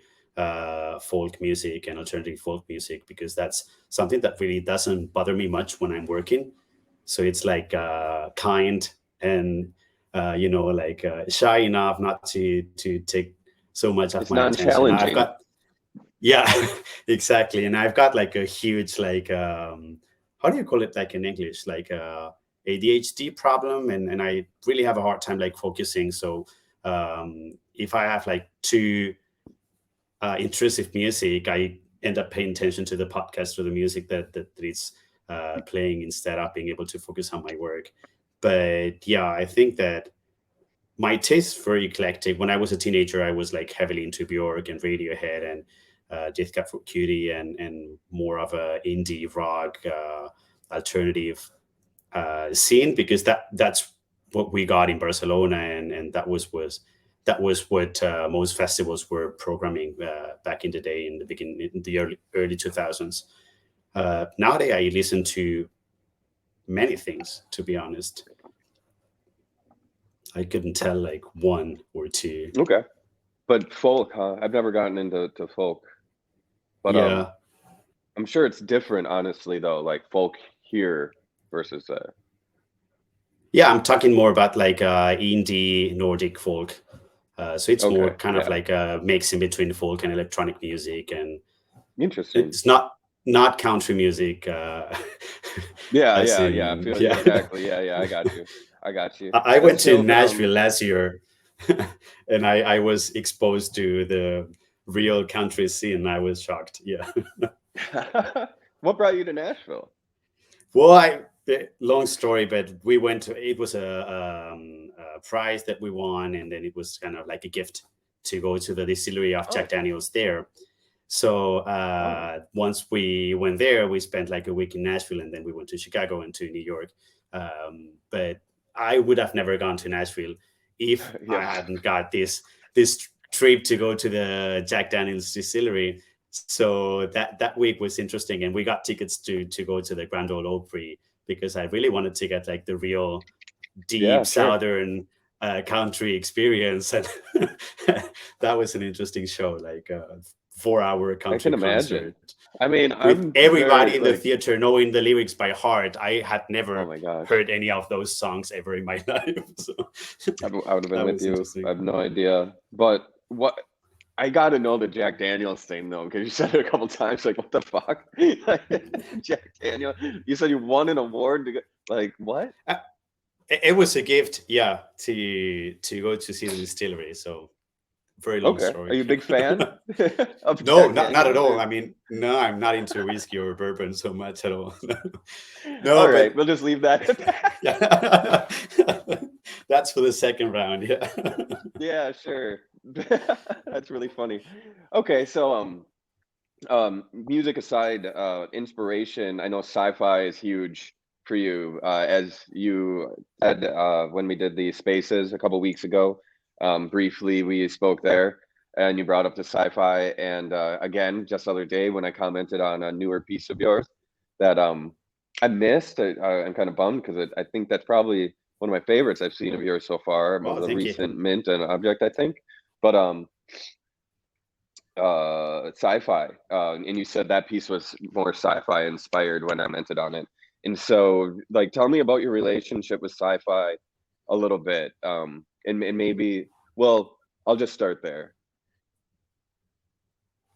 folk music and alternative folk music, because that's something that really doesn't bother me much when I'm working. So it's like kind and like shy enough not to take so much of It's my attention. I've non-challenging. got Yeah, exactly. And I've got like a huge like how do you call it like in English? Like ADHD problem, and I really have a hard time like focusing. So if I have like too intrusive music, I end up paying attention to the podcast or the music that is playing, instead of being able to focus on my work. But yeah, I think that my taste is very eclectic. When I was a teenager, I was like heavily into Bjork and Radiohead and Death Cab for Cutie, and more of a indie rock alternative scene, because that's what we got in Barcelona, and that was that was what most festivals were programming back in the day, in the beginning, in the early 2000s. Nowadays, I listen to many things. To be honest, I couldn't tell like one or two. Okay. But folk, huh? I've never gotten into folk. But Yeah, I'm sure it's different, honestly, though, like folk here versus yeah. I'm talking more about like indie Nordic folk. So it's more okay, kind of yeah. like a mix in between folk and electronic music, and Interesting. it's not country music, Yeah, as yeah, yeah. I in feel yeah. exactly. Yeah, yeah, I got you. I got you. I That's went to chill, but Nashville last year, and I was exposed to the real country scene. I was shocked. Yeah. what brought you to Nashville? Well, long story, but we went to, it was a prize that we won, and then it was kind of like a gift to go to the distillery of Jack Oh, Daniels there. So oh. once we went there, we spent like a week in Nashville, and then we went to Chicago and to New York. But I would have never gone to Nashville if I Yeah. hadn't got this trip to go to the Jack Daniels distillery. So that week was interesting, and we got tickets to go to the Grand Ole Opry, because I really wanted to get like the real Yeah, deep sure. southern country experience, and that was an interesting show, like a 4 hour I country can imagine. concert I mean, with I'm very everybody in the like, theater knowing the lyrics by heart. I had oh never my gosh. heard any of those songs ever in my life, so I would have been that with was you. I interesting. have no idea. But what I got to know the Jack Daniels thing though, because you said it a couple times. Like, what the fuck? Like, Jack Daniel. You said you won an award to go. Like, what? Uh, it was a gift, yeah, to go to see the distillery. So very long Okay. Are story. you a big fan of No, Jack not at Daniels? all. Or... I mean, no, I'm not into whiskey or bourbon so much at all. No, All right, but we'll just leave that at that. yeah, that's for the second round. Yeah. Yeah, sure. That's really funny. Okay, so music aside, inspiration, I know sci-fi is huge for you. As you said when we did the spaces a couple weeks ago, briefly we spoke there, and you brought up the sci-fi. And again, just the other day when I commented on a newer piece of yours that I missed, I'm kind of bummed because I think that's probably one of my favorites I've seen of yours so far. Oh, The thank you. recent mint and object, I think. But sci-fi, and you said that piece was more sci-fi inspired when I meant it on it. And so like tell me about your relationship with sci-fi a little bit, and maybe, well, I'll just start there.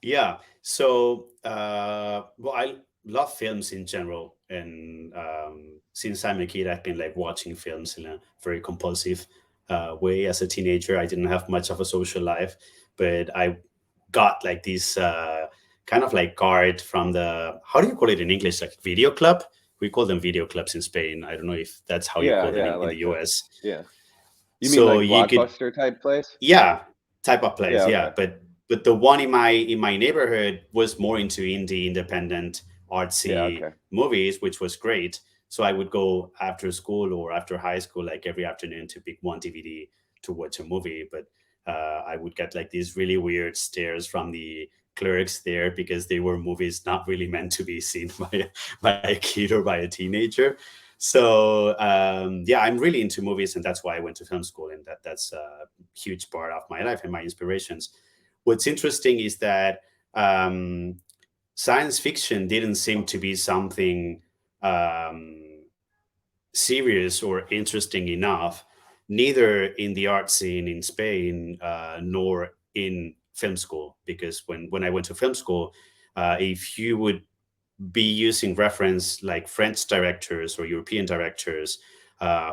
Yeah. So, well, I love films in general, and since I'm a kid, I've been like watching films in a very compulsive way. As a teenager, I didn't have much of a social life, but I got like this kind of like card from the, how do you call it in English? Like video club. We call them video clubs in Spain. I don't know if that's how you Yeah, call them yeah, in the like US. yeah, you mean So like you could, Blockbuster type place? yeah, type of place, Yeah, yeah. okay. But the one in my neighborhood was more into indie, independent, Yeah, artsy okay. movies, which was great. So I would go after school or after high school, like every afternoon, to pick one DVD to watch a movie. But I would get like these really weird stares from the clerks there, because they were movies not really meant to be seen by a kid or by a teenager. So yeah, I'm really into movies, and that's why I went to film school, and that's a huge part of my life and my inspirations. What's interesting is that science fiction didn't seem to be something um, serious or interesting enough, neither in the art scene in Spain nor in film school. Because when I went to film school, if you would be using reference like French directors or European directors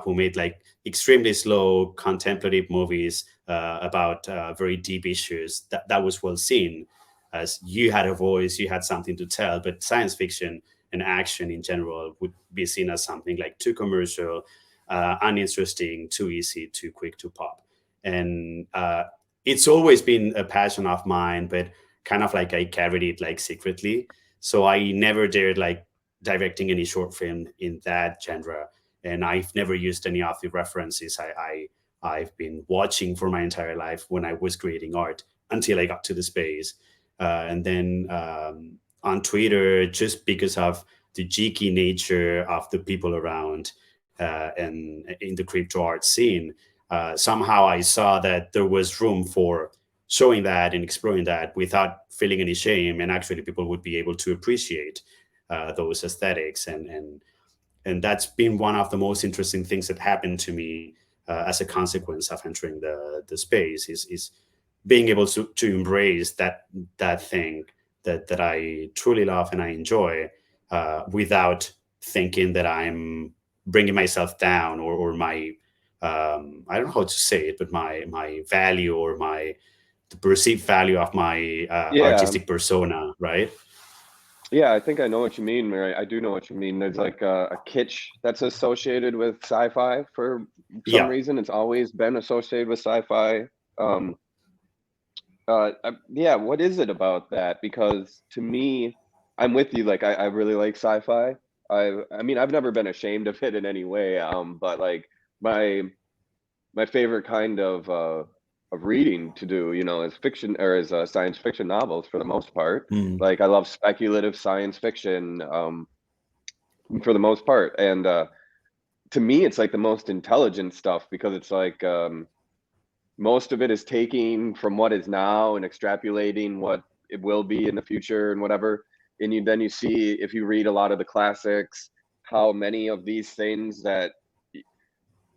who made like extremely slow contemplative movies about very deep issues. That was well seen, as you had a voice, you had something to tell. But science fiction and action in general would be seen as something like too commercial, uninteresting, too easy, too quick to pop. And it's always been a passion of mine, but kind of like I carried it like secretly. So I never dared like directing any short film in that genre, and I've never used any of the references I I've been watching for my entire life when I was creating art until I got to the space. And then on Twitter, just because of the geeky nature of the people around and in the crypto art scene, somehow I saw that there was room for showing that and exploring that without feeling any shame, and actually people would be able to appreciate those aesthetics, and that's been one of the most interesting things that happened to me as a consequence of entering the space is being able to embrace that thing that I truly love and I enjoy, without thinking that I'm bringing myself down, or my I don't know how to say it, but my value, or my the perceived value of my Yeah. artistic persona, right? Yeah, I think I know what you mean, right? I do know what you mean. There's like a kitsch that's associated with sci-fi for some Yeah. reason. It's always been associated with sci-fi. Um, yeah, what is it about that? Because to me, I'm with you. Like, I really like sci-fi. I mean, I've never been ashamed of it in any way. But like my my favorite kind of reading to do, is fiction or is science fiction novels for the most part. Mm. Like I love speculative science fiction for the most part, and to me, it's like the most intelligent stuff because it's like most of it is taking from what is now and extrapolating what it will be in the future and whatever. And then you see if you read a lot of the classics, how many of these things that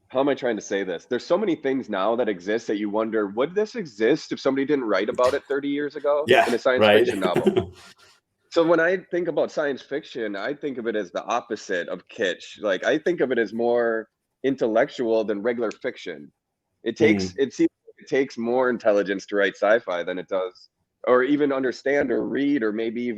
how am I trying to say this? There's so many things now that exist that you wonder, would this exist if somebody didn't write about it 30 years ago Yeah, in a science right. fiction novel? So when I think about science fiction, I think of it as the opposite of kitsch. Like I think of it as more intellectual than regular fiction. Mm. It seems like it takes more intelligence to write sci-fi than it does, or even understand or read, or maybe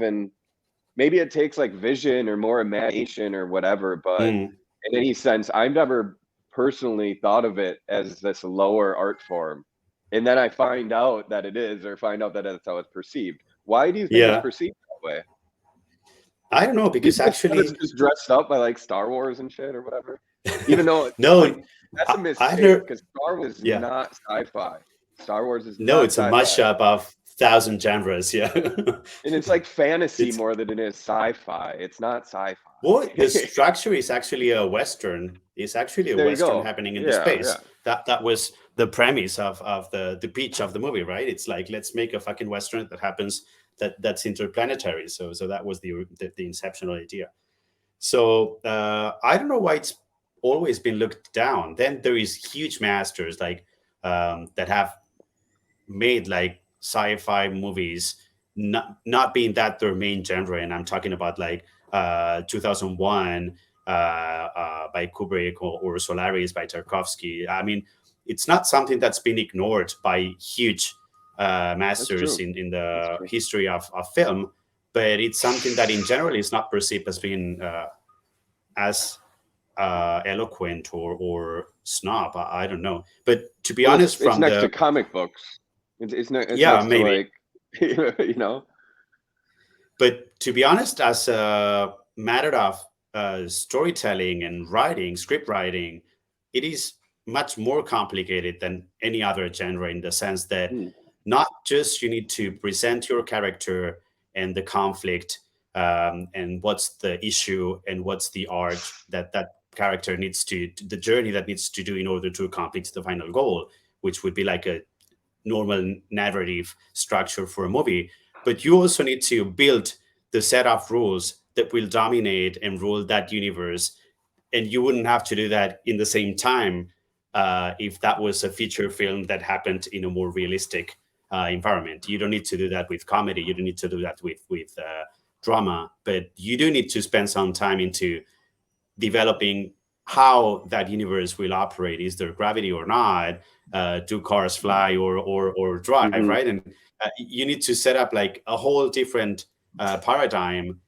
it takes like vision or more imagination or whatever. But Mm. in any sense, I've never personally thought of it as this lower art form. And then I find out that it is, or find out that that's how it's perceived. Why do you think it's Yeah, perceived that way? I don't know, Do you because think it's because it's actually, just dressed up by like Star Wars and shit or whatever? Even though like no, that's a I've mistake never. because Star Wars is Yeah, not sci-fi. Star Wars is no, not it's a sci-fi. mashup of thousand genres. Yeah, And it's like fantasy it's more than it is sci-fi. It's not well, the sci-fi. structure is actually a western. It's actually a There you western go. happening in the Yeah, yeah. space. That was the premise of the pitch of the movie, right? It's like, let's make a fucking western that happens, that's interplanetary. So that was the inceptional idea. So I don't know why it's always been looked down. Then there is huge masters like that have made like sci-fi movies, not being that their main genre. And I'm talking about like 2001 by Kubrick, or Solaris by Tarkovsky. I mean, it's not something that's been ignored by huge That's masters true. in That's the true. history of film, but it's something that in general is not perceived as being as eloquent or snob. I don't know. But to be Well, honest, it's from next to the comic books. It's yeah, next to maybe. like you know. But to be honest, as a matter of storytelling and writing, script writing, it is much more complicated than any other genre, in the sense that Hmm. not just you need to present your character and the conflict, and what's the issue and what's the arc that character needs the journey that needs to do in order to accomplish the final goal, which would be like a normal narrative structure for a movie. But you also need to build the set of rules that will dominate and rule that universe, and you wouldn't have to do that in the same time if that was a feature film that happened in a more realistic environment. You don't need to do that with comedy. You don't need to do that with drama, but you do need to spend some time into developing how that universe will operate. Is there gravity or not? Do cars fly or drive? Hmm. Right, and you need to set up like a whole different paradigm,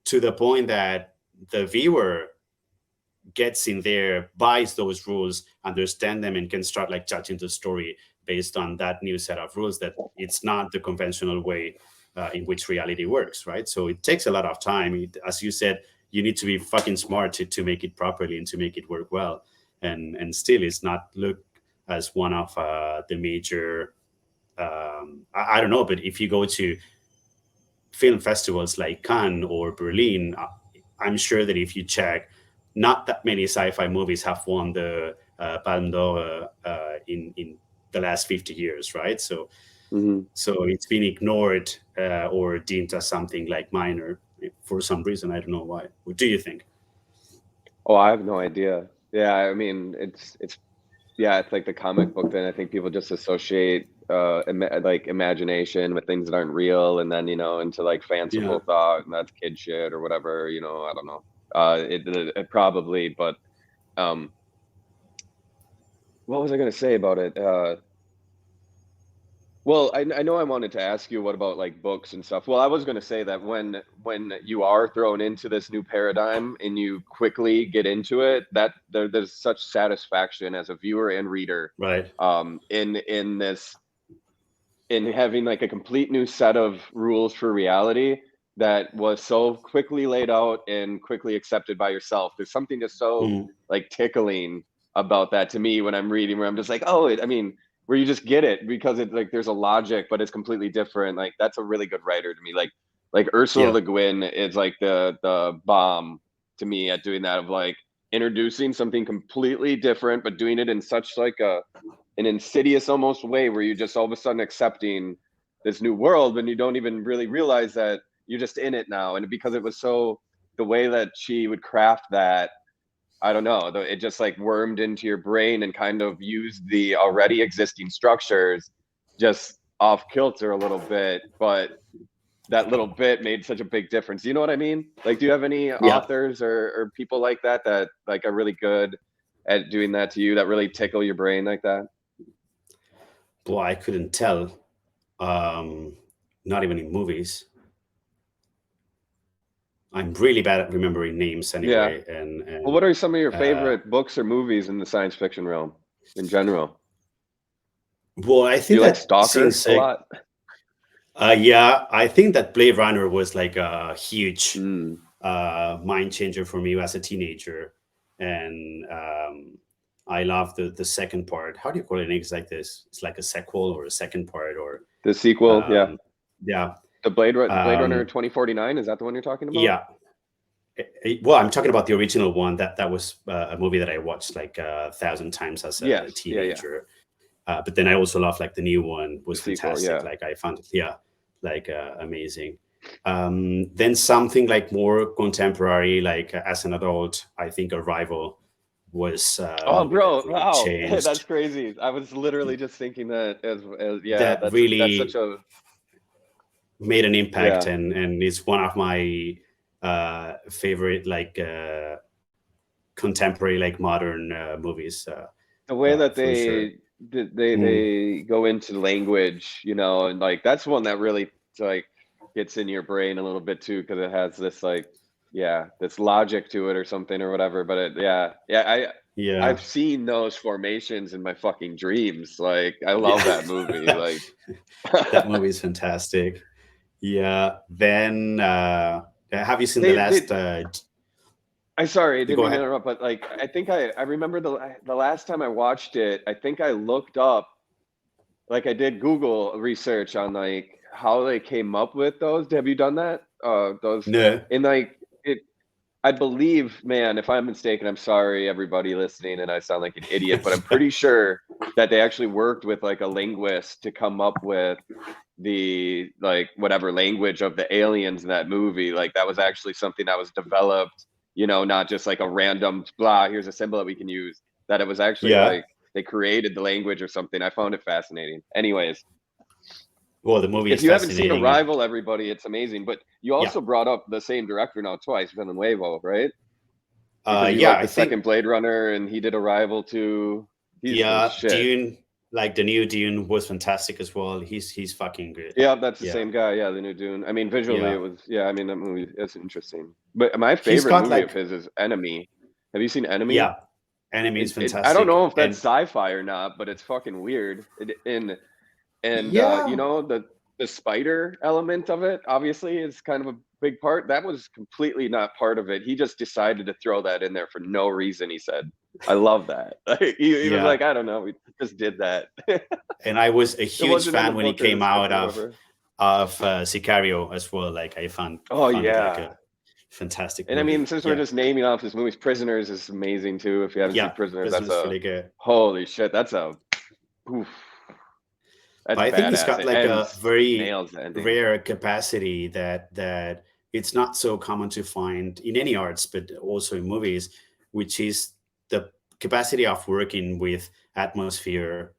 to the point that the viewer gets in there, buys those rules, understand them, and can start like judging the story based on that new set of rules. That it's not the conventional way in which reality works, right? So it takes a lot of time. As you said, you need to be fucking smart to make it properly and to make it work well. And still, it's not looked as one of the major. I don't know, but if you go to film festivals like Cannes or Berlin, I'm sure that if you check, not that many sci-fi movies have won the Palme d'Or in the last 50 years, right? So Hmm. so it's been ignored or deemed as something like minor for some reason. I don't know why. What do you think? Oh, I have no idea. Yeah, I mean, it's yeah, it's like the comic book thing. I think people just associate like imagination with things that aren't real, and then into like Yeah. fanciful thought, and that's kid shit or whatever. I don't know. It probably, but um, what was I gonna say about it? Well, I know I wanted to ask you what about like books and stuff. Well, I was going to say that when you are thrown into this new paradigm and you quickly get into it, that there's such satisfaction as a viewer and reader, Right. in this, in having like a complete new set of rules for reality that was so quickly laid out and quickly accepted by yourself. There's something just so Mm. like tickling about that to me when I'm reading, where I'm just like, oh, I mean, where you just get it because it's like there's a logic, but it's completely different. Like that's a really good writer to me. Like Ursula Yeah. Le Guin is like the bomb to me at doing that, of like introducing something completely different, but doing it in such like an insidious almost way where you're just all of a sudden accepting this new world when you don't even really realize that you're just in it now. And because it was so, the way that she would craft that, I don't know, it just like wormed into your brain and kind of used the already existing structures just off kilter a little bit, but that little bit made such a big difference. You know what I mean? Like, do you have any Yeah. authors or people like that like are really good at doing that to you, that really tickle your brain like that? Boy, I couldn't tell. Um, Not even in movies. I'm really bad at remembering names Yeah. anyway. Well, And what are some of your uh, favorite books or movies in the science fiction realm in general? well, I Do think you like that Stalker since a lot? yeah, I think that Blade Runner was like a huge Mm. mind changer for me as a teenager, and I love the second part. How do you call it in English like this? It's like a sequel or a second part, or The sequel, yeah. um, yeah, The Blade Runner um, 2049, is that the one you're talking about? yeah. Well, I'm talking about the original one. That was a movie that I watched like 1,000 times as a Yes. Yeah, yeah. teenager. But then I also love like the new one The was sequel, fantastic. yeah. Like I found it, yeah, like amazing. Then something like more contemporary, like as an adult, I think Arrival was a Oh, movie that bro, really wow. That's changed. crazy. I was literally just thinking that as yeah, That that's such really a, made an impact, yeah. and it's one of my favorite like contemporary, like modern movies The way that for sure. Mm, they go into language, and like that's one that really like gets in your brain a little bit too, because it has this like, yeah, this logic to it or something or whatever. But yeah, yeah, I've seen those formations in my fucking dreams. Like I love that movie. yeah. Like That movie is fantastic. Yeah. Then have you seen the they last? I sorry, I didn't Go mean to ahead. interrupt, but like I think I remember the last time I watched it, I think I looked up, like I did Google research on like how they came up with those. Have you done that? Those, No. and like it, I believe, man, if I'm mistaken, I'm sorry, everybody listening, and I sound like an idiot, but I'm pretty sure that they actually worked with like a linguist to come up with the like whatever language of the aliens in that movie. Like that was actually something that was developed, not just like a random blah, here's a symbol that we can use. That it was actually Yeah. like they created the language or something. I found it fascinating. Anyways, Well, the movie if is you haven't seen fascinating, and Arrival, everybody, it's amazing. But you yeah, also brought up the same director now twice, Villeneuve, right? Because you yeah. like I the second think Blade Runner, and he did Arrival too. He's the yeah, shit. Dune, like the new Dune, was fantastic as well. He's fucking good. Yeah, that's the Yeah, same guy. Yeah, the new Dune. I mean, visually, it yeah. was. Yeah, I mean, that movie is interesting. But my He's favorite got movie of like his is Enemy. Have you seen Enemy? yeah, Enemy is I don't fantastic, know if that's and sci-fi or not, but it's fucking weird. And yeah, the spider element of it obviously is kind of a big part. That was completely not part of it. He just decided to throw that in there for no reason, he said. I love that. He was Yeah, like, I don't know, we just did that. and I was a It huge wasn't in the fan when it book or the came out script or whatever. of Sicario as well. Like I Oh found it like a yeah. fantastic And I mean, movie. since we're Yeah, just naming off his movies, Prisoners is amazing too. If you haven't seen yeah, Prisoners, that's Prisoners a really good. holy shit. That's a oof, that's But I think he's badass. got It like a ends very nails the ending. rare capacity that it's not so common to find in any arts, but also in movies, which is the capacity of working with atmosphere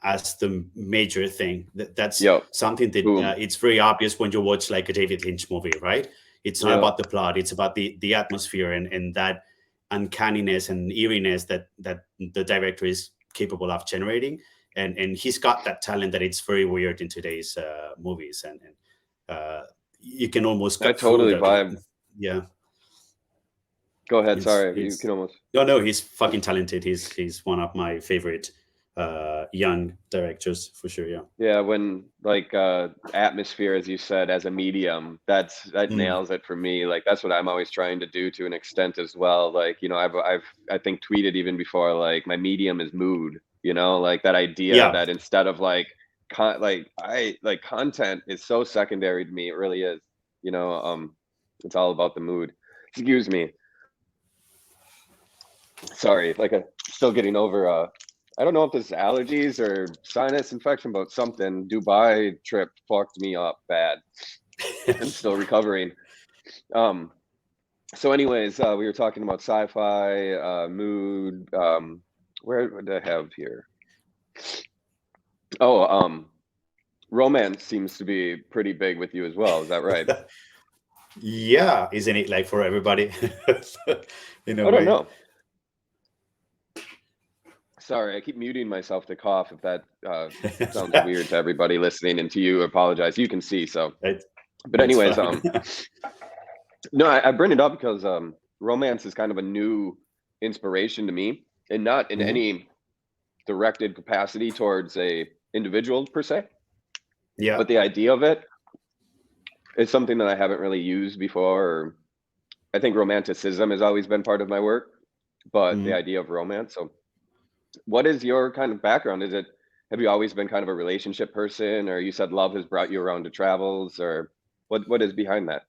as the major thing. That's Yep. something that Boom. it's very obvious when you watch like a David Lynch movie, right? It's not Yep. about the plot; it's about the atmosphere and that uncanniness and eeriness that the director is capable of generating. And he's got that talent that it's very weird in today's movies, and you can almost I cut through totally that. vibe. Yeah, Go ahead. it's Sorry. You can it's almost. no, he's fucking talented. He's one of my favorite young directors for sure. Yeah. Yeah, when like atmosphere, as you said, as a medium, that Mm. nails it for me. Like that's what I'm always trying to do to an extent as well. Like, I've I think tweeted even before, like my medium is mood, like that idea Yeah. that instead of like like I like content is so secondary to me. It really is. You know, um it's all about the mood. Excuse me. Sorry, like still getting over I don't know if this is allergies or sinus infection, but something. Dubai trip fucked me up bad. I'm still recovering. Um, so anyways, we were talking about sci-fi, mood, where would I have here? Oh, romance seems to be pretty big with you as well. Is that right? Yeah, isn't it like for everybody in a I don't way? know. Sorry, I keep muting myself to cough. If that sounds weird to everybody listening, and to you, apologize. You can see, so. It, But it's anyways, fine. no, I bring it up because romance is kind of a new inspiration to me, and not in Mhm. any directed capacity towards a individual per se, Yeah. but the idea of it is something that I haven't really used before. Or I think romanticism has always been part of my work, but the Mhm. idea of romance. So, what is your kind of background? Have you always been kind of a relationship person, or you said love has brought you around to travels, or what is behind that?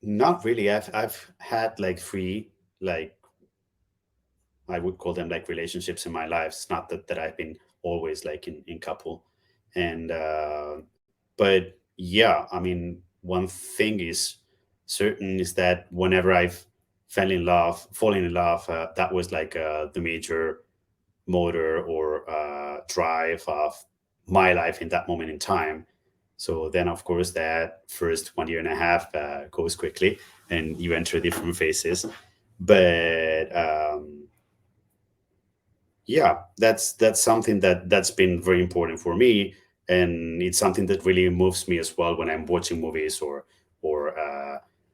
Not really. I've had like three, like I would call them like relationships in my life. It's not that I've been always like in couple, and but yeah, I mean, one thing is certain is that whenever I've fallen in love, that was like the major motor or drive of my life in that moment in time. So then, of course, that first 1 year and a half goes quickly, and you enter different phases. But yeah, that's something that's been very important for me, and it's something that really moves me as well when I'm watching movies or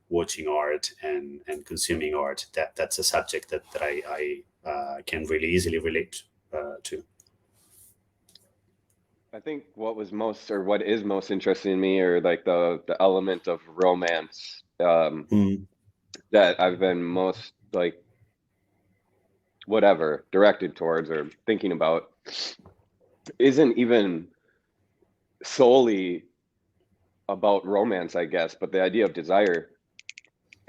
watching art and consuming art. That's a subject that I can really easily relate to. I think what was most, or what is most interesting to me, or like the element of romance Mm, that I've been most like whatever directed towards or thinking about, isn't even solely about romance, I guess, but the idea of desire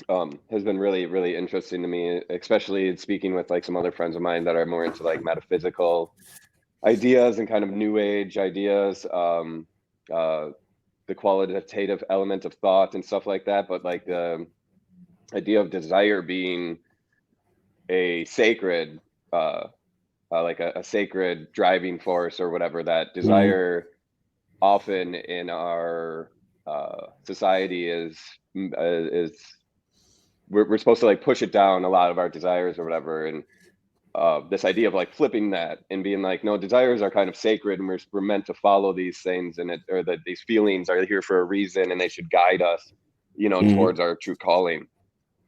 has been really, really interesting to me, especially speaking with like some other friends of mine that are more into like metaphysical ideas and kind of new age ideas. Uh, the qualitative element of thought and stuff like that, but like the idea of desire being a sacred, uh, like a sacred driving force or whatever. That mm, desire often in our society is we're supposed to like push it down, a lot of our desires or whatever, and this idea of like flipping that and being like, no, desires are kind of sacred, and we're meant to follow these things, and or that these feelings are here for a reason, and they should guide us, mm. towards our true calling.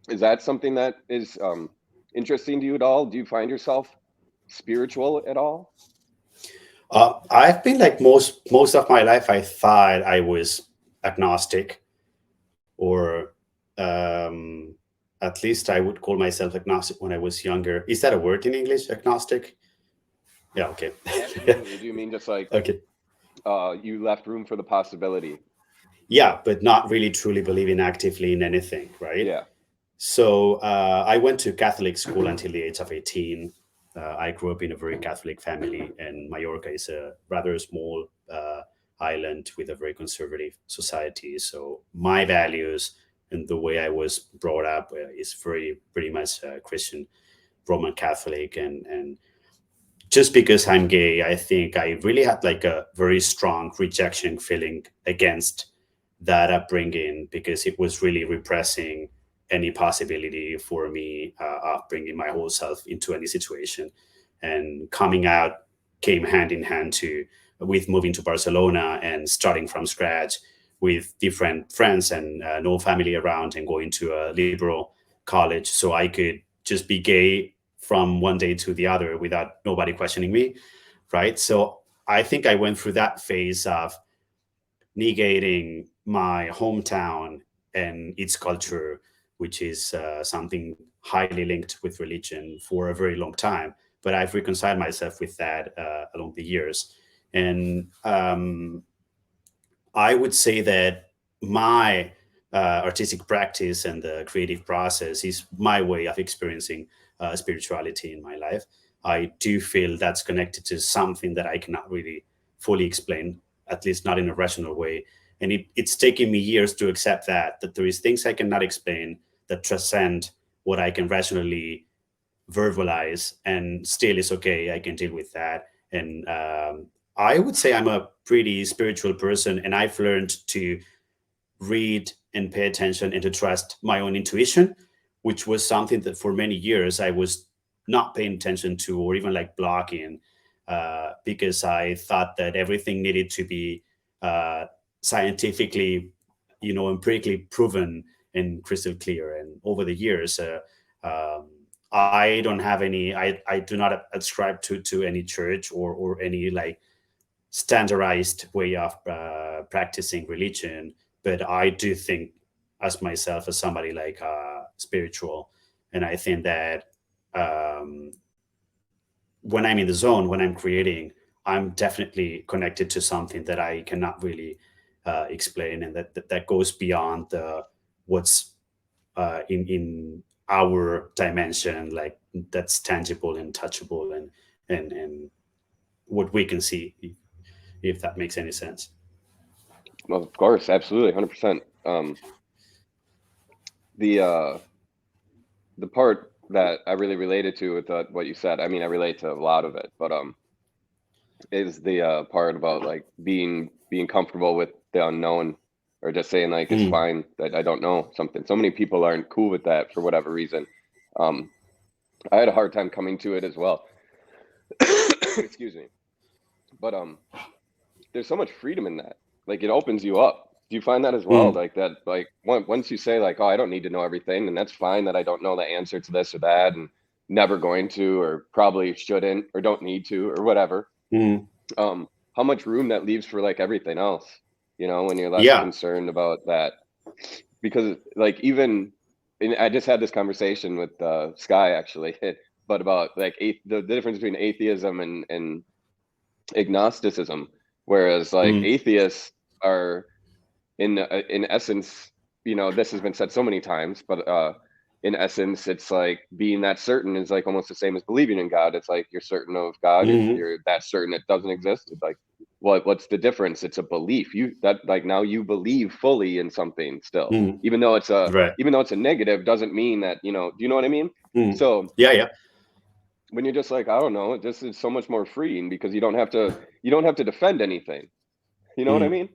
Is that something that is interesting to you at all? Do you find yourself spiritual at all? I've been like most of my life. I thought I was agnostic or um, at least I would call myself agnostic when I was younger. Is that a word in English, agnostic? Yeah, okay. Absolutely. Do you mean just like Okay. you left room for the possibility? Yeah, but not really truly believing actively in anything, right? Yeah. So I went to Catholic school until the age of 18. I grew up in a very Catholic family, and Mallorca is a rather small island with a very conservative society. So my values and the way I was brought up is very pretty much Christian, Roman Catholic, and just because I'm gay, I think I really had like a very strong rejection feeling against that upbringing because it was really repressing any possibility for me of bringing my whole self into any situation. And coming out came hand in hand to with moving to Barcelona and starting from scratch with different friends and no family around and going to a liberal college so I could just be gay from one day to the other without nobody questioning me, right? So I think I went through that phase of negating my hometown and its culture, which is something highly linked with religion for a very long time. But I've reconciled myself with that along the years. And I would say that my artistic practice and the creative process is my way of experiencing spirituality in my life. I do feel that's connected to something that I cannot really fully explain, at least not in a rational way. And it's taken me years to accept that there is things I cannot explain that transcend what I can rationally verbalize, and still it's okay. I can deal with that. And I would say I'm a pretty spiritual person, and I've learned to read and pay attention and to trust my own intuition, which was something that for many years I was not paying attention to or even like blocking because I thought that everything needed to be uh, scientifically, empirically proven and crystal clear. And over the years, um, I don't have any. I do not ascribe to any church or any like standardized way of practicing religion, but I do think as myself as somebody like spiritual, and I think that um, when I'm in the zone, when I'm creating, I'm definitely connected to something that I cannot really explain, and that goes beyond what's in our dimension, like that's tangible and touchable and what we can see, if that makes any sense. Well, of course, absolutely, 100%. The the part that I really related to with what you said, I mean, I relate to a lot of it, but is the part about like being comfortable with the unknown, or just saying like it's Mm, fine that I don't know something. So many people aren't cool with that for whatever reason. Um, I had a hard time coming to it as well. Excuse me. But there's so much freedom in that. Like it opens you up. Do you find that as well? mm, Like that, like once you say like, oh, I don't need to know everything, and that's fine that I don't know the answer to this or that, and never going to, or probably shouldn't, or don't need to, or whatever. mm. How much room that leaves for like everything else, when you're less Yeah. concerned about that. Because like even, and I just had this conversation with Sky actually, but about like the difference between atheism and agnosticism, whereas like Mm, atheists are in essence, this has been said so many times, but in essence, it's like being that certain is like almost the same as believing in God. It's like you're certain of God. mm, You're that certain it doesn't exist. It's like, what's the difference? It's a belief. That like now you believe fully in something still, mm. even though it's a Right. negative, doesn't mean that, do you know what I mean? Mm. So Yeah, yeah. when you're just like, I don't know, this is so much more freeing because you don't have to defend anything. You know what I Mm. mean?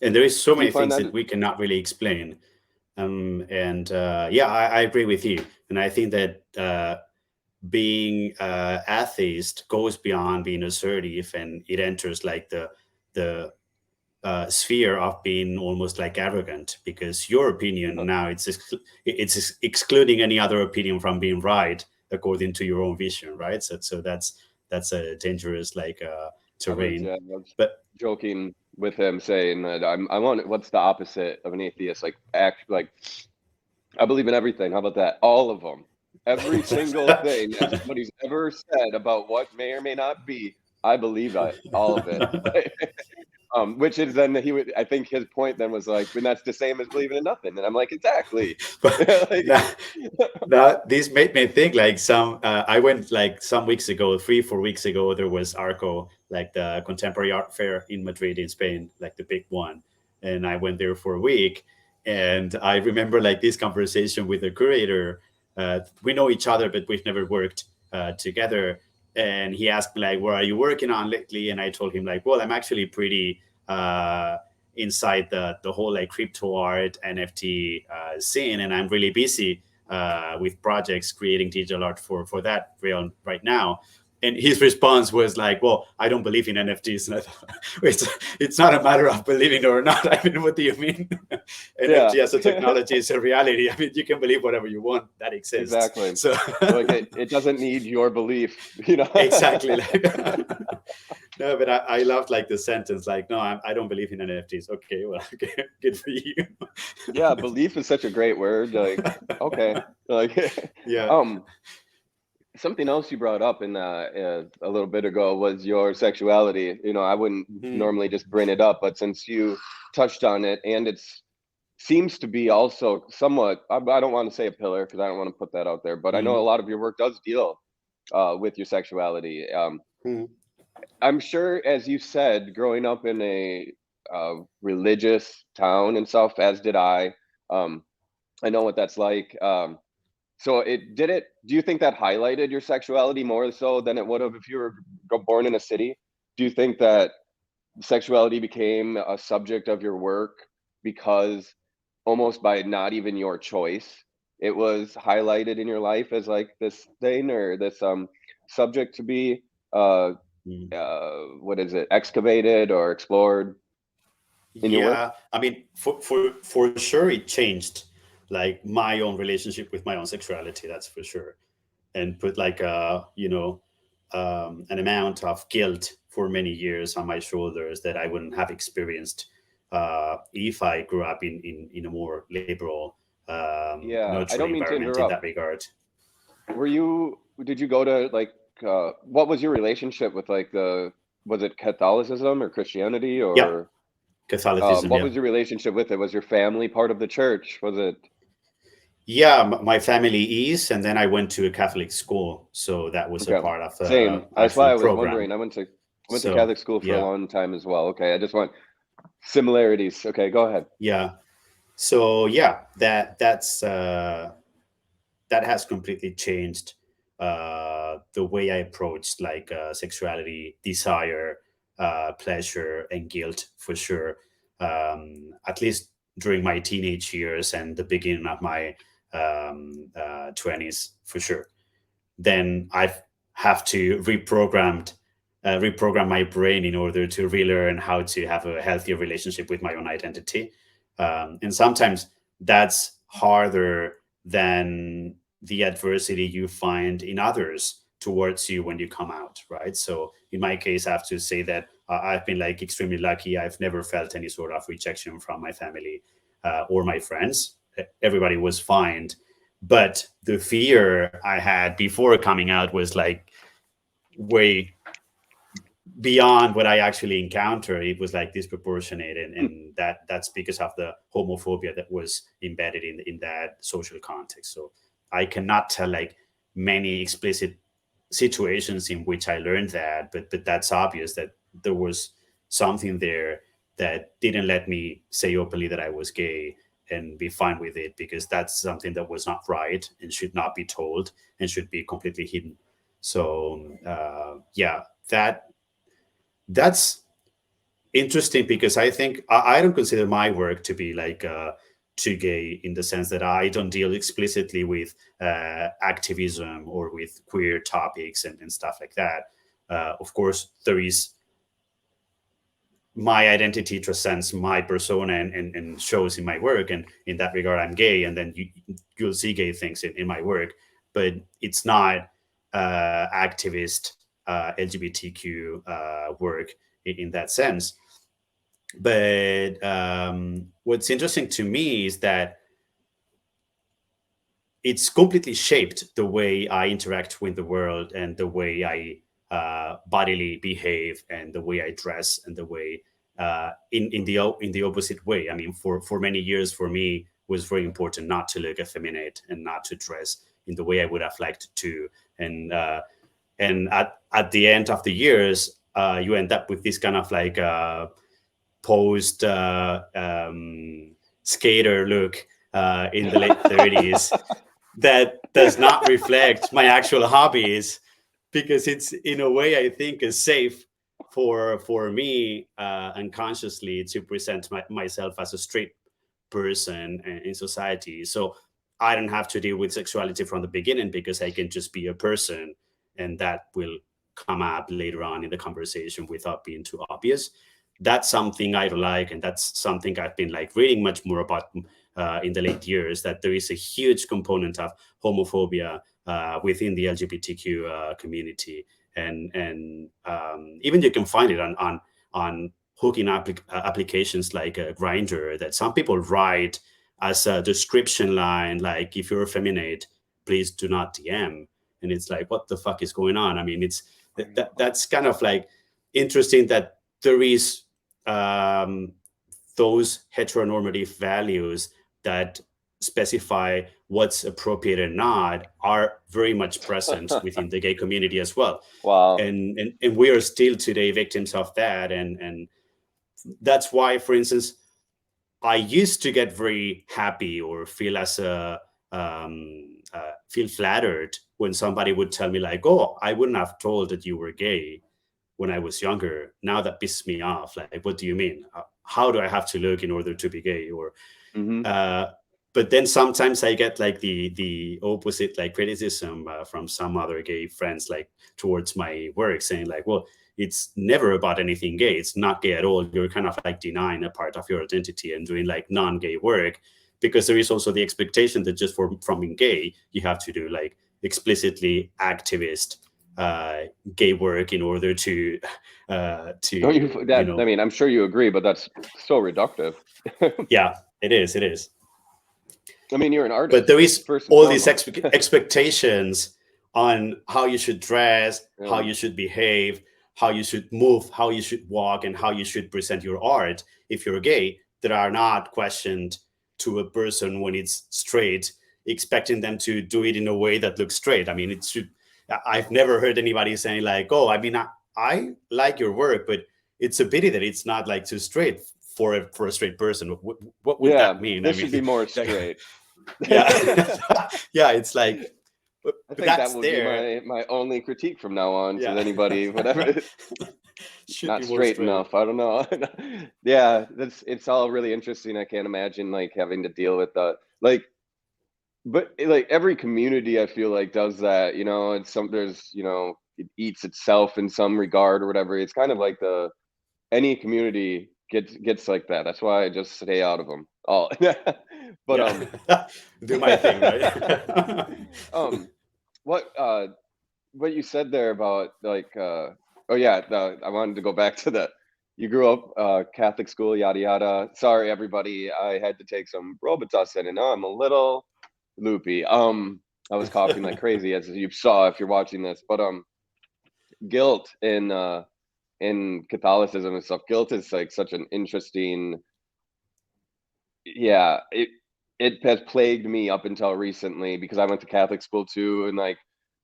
And there is so Do you many find things that? that we cannot really explain. And yeah, I agree with you. And I think that being atheist goes beyond being assertive, and it enters like the sphere of being almost like arrogant, because your opinion Yeah. now it's excluding any other opinion from being right according to your own vision, right? So that's a dangerous like terrain. I was But joking with him saying that I want, what's the opposite of an atheist? Like act like I believe in everything. How about that? All of them. Every single thing that somebody's ever said about what may or may not be, I believe it, all of it. Which is then he would. I think his point then was like, and that's the same as believing in nothing. And I'm like, exactly. But Like, now, now this made me think like I went like some weeks ago, 3 4 weeks ago, there was Arco, like the contemporary art fair in Madrid in Spain, like the big one. And I went there for a week, and I remember like this conversation with the curator. We know each other, but we've never worked together. And he asked me like, what are you working on lately? And I told him like, well, I'm actually pretty inside the whole like crypto art NFT scene, and I'm really busy with projects creating digital art for that realm right now. And his response was like, well, I don't believe in NFTs. And I thought, it's not a matter of believing or not. I mean, what do you mean? yeah, NFT as a technology is a reality. I mean, you can believe whatever you want, that exists. exactly. So Like it doesn't need your belief, you know. exactly. Like, no, but I loved like the sentence, like, no, I don't believe in NFTs. Okay, well, okay, good for you. Yeah, belief is such a great word. Like, okay, like, Yeah. um, something else you brought up in a little bit ago was your sexuality. You know, I wouldn't Mhm. normally just bring it up, but since you touched on it, and it's seems to be also somewhat, I don't want to say a pillar because I don't want to put that out there, but I know a Mhm. lot of your work does deal with your sexuality. Mhm. I'm sure, as you said, growing up in a religious town and stuff, as did I. Um, I know what that's like. So it did it. Do you think that highlighted your sexuality more so than it would have if you were born in a city? Do you think that sexuality became a subject of your work because almost by not even your choice, it was highlighted in your life as like this thing or this subject to be uh Mhm. what is it, excavated or explored in your work? Yeah, I mean, for sure, it changed like my own relationship with my own sexuality. That's for sure, and put like an amount of guilt for many years on my shoulders that I wouldn't have experienced if I grew up in a more liberal, Yeah, I nurturing don't mean to environment in interrupt. that regard. Did you go to like what was your relationship with like the, was it Catholicism or Christianity Yeah, or Catholicism. what Yeah. was your relationship with it? Was your family part of the church? Was it Yeah, my family is, and then I went to a Catholic school, so that was a okay? part of the Same. That's why actual I was program. wondering. I went to So Catholic school for a yeah, long time as well. Okay, I just want similarities. Okay, go ahead. yeah. So yeah, that has completely changed the way I approached like sexuality, desire, pleasure, and guilt for sure. At least during my teenage years and the beginning of my 20s, for sure. Then I have to reprogram my brain in order to relearn how to have a healthier relationship with my own identity. And sometimes that's harder than the adversity you find in others towards you when you come out, right? So in my case, I have to say that I've been like extremely lucky. I've never felt any sort of rejection from my family or my friends. Everybody was fine, but the fear I had before coming out was like way beyond what I actually encountered. It was like disproportionate, and that's because of the homophobia that was embedded in that social context. So I cannot tell like many explicit situations in which I learned that, but that's obvious that there was something there that didn't let me say openly that I was gay and be fine with it, because that's something that was not right and should not be told and should be completely hidden. So yeah, that's interesting, because I think I don't consider my work to be like too gay, in the sense that I don't deal explicitly with activism or with queer topics and stuff like that. Of course, there is my identity transcends my persona and shows in my work, and in that regard I'm gay, and then you'll see gay things in my work, but it's not activist LGBTQ work in that sense. But what's interesting to me is that it's completely shaped the way I interact with the world and the way I bodily behave and the way I dress and the way in the opposite way. I mean, for many years, for me, it was very important not to look effeminate and not to dress in the way I would have liked to. And at the end of the years, you end up with this kind of like post skater look in the late 30s that does not reflect my actual hobbies, because it's in a way I think is safe for me unconsciously to present myself as a straight person in society. So I don't have to deal with sexuality from the beginning because I can just be a person, and that will come up later on in the conversation without being too obvious. That's something I like, and that's something I've been like reading much more about in the late years. That there is a huge component of homophobia within the LGBTQ community, and even you can find it on hooking applications like Grinder, that some people write as a description line like, "If you're effeminate, please do not DM," and it's like, what the fuck is going on? I mean, that's kind of like interesting that there is um, those heteronormative values that specify what's appropriate and not are very much present within the gay community as well. Wow. And we are still today victims of that. And that's why, for instance, I used to get very happy or feel as a feel flattered when somebody would tell me like, "Oh, I wouldn't have told that you were gay when I was younger." Now that pisses me off. Like, what do you mean? How do I have to look in order to be gay? Or Hmm. uh, but then sometimes I get like the opposite like criticism from some other gay friends like towards my work, saying like, "Well, it's never about anything gay. It's not gay at all. You're kind of like denying a part of your identity and doing like non-gay work." Because there is also the expectation that just from being gay, you have to do like explicitly activist uh, gay work in order Don't you? to That, I mean, I'm sure you agree, but that's so reductive. yeah, it is. I mean, you're an But artist there is first and all these foremost. expectations on how you should dress, how Yeah. you should behave, how you should move, how you should walk, and how you should present your art if you're gay, that are not questioned to a person when it's straight, expecting them to do it in a way that looks straight. I mean, it should. I've never heard anybody saying like, "Oh, I mean, I like your work, but it's a pity that it's not like too straight for a straight person." What would Yeah, that mean? I this should be mean, more like, straight. yeah, I yeah, it's like, but think that that's would be there. my only critique from now on to Yeah. anybody, whatever. Should Not be more straight straight. enough. I don't know. Yeah, that's it's all really interesting. I can't imagine like having to deal with that. Like, but like every community, I feel like does that. You know, it's some there's it eats itself in some regard or whatever. It's kind of like the any community gets like that. That's why I just stay out of them all. But Yeah. Do my thing, right? um, what what you said there about like oh yeah, I wanted to go back to the you grew up Catholic school, yada yada. Sorry everybody, I had to take some Robitussin and now I'm a little loopy. I was coughing like crazy as you saw if you're watching this. But guilt in Catholicism and stuff, guilt is like such an interesting, yeah, it has plagued me up until recently because I went to Catholic school too, and like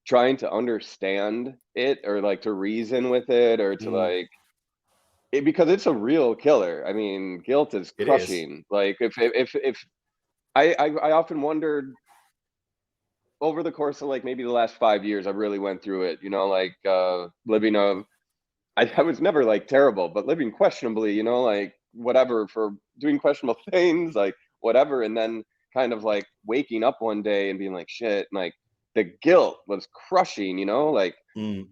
trying to understand it or like to reason with it or to Mm, like it because it's a real killer. I mean, guilt is it is. crushing. Like if I often wondered over the course of like maybe the last 5 years, I really went through it. You know, like living a I was never like terrible, but living questionably, like whatever for doing questionable things, like whatever. And then kind of like waking up one day and being like, shit, and, like the guilt was crushing, like, Mm,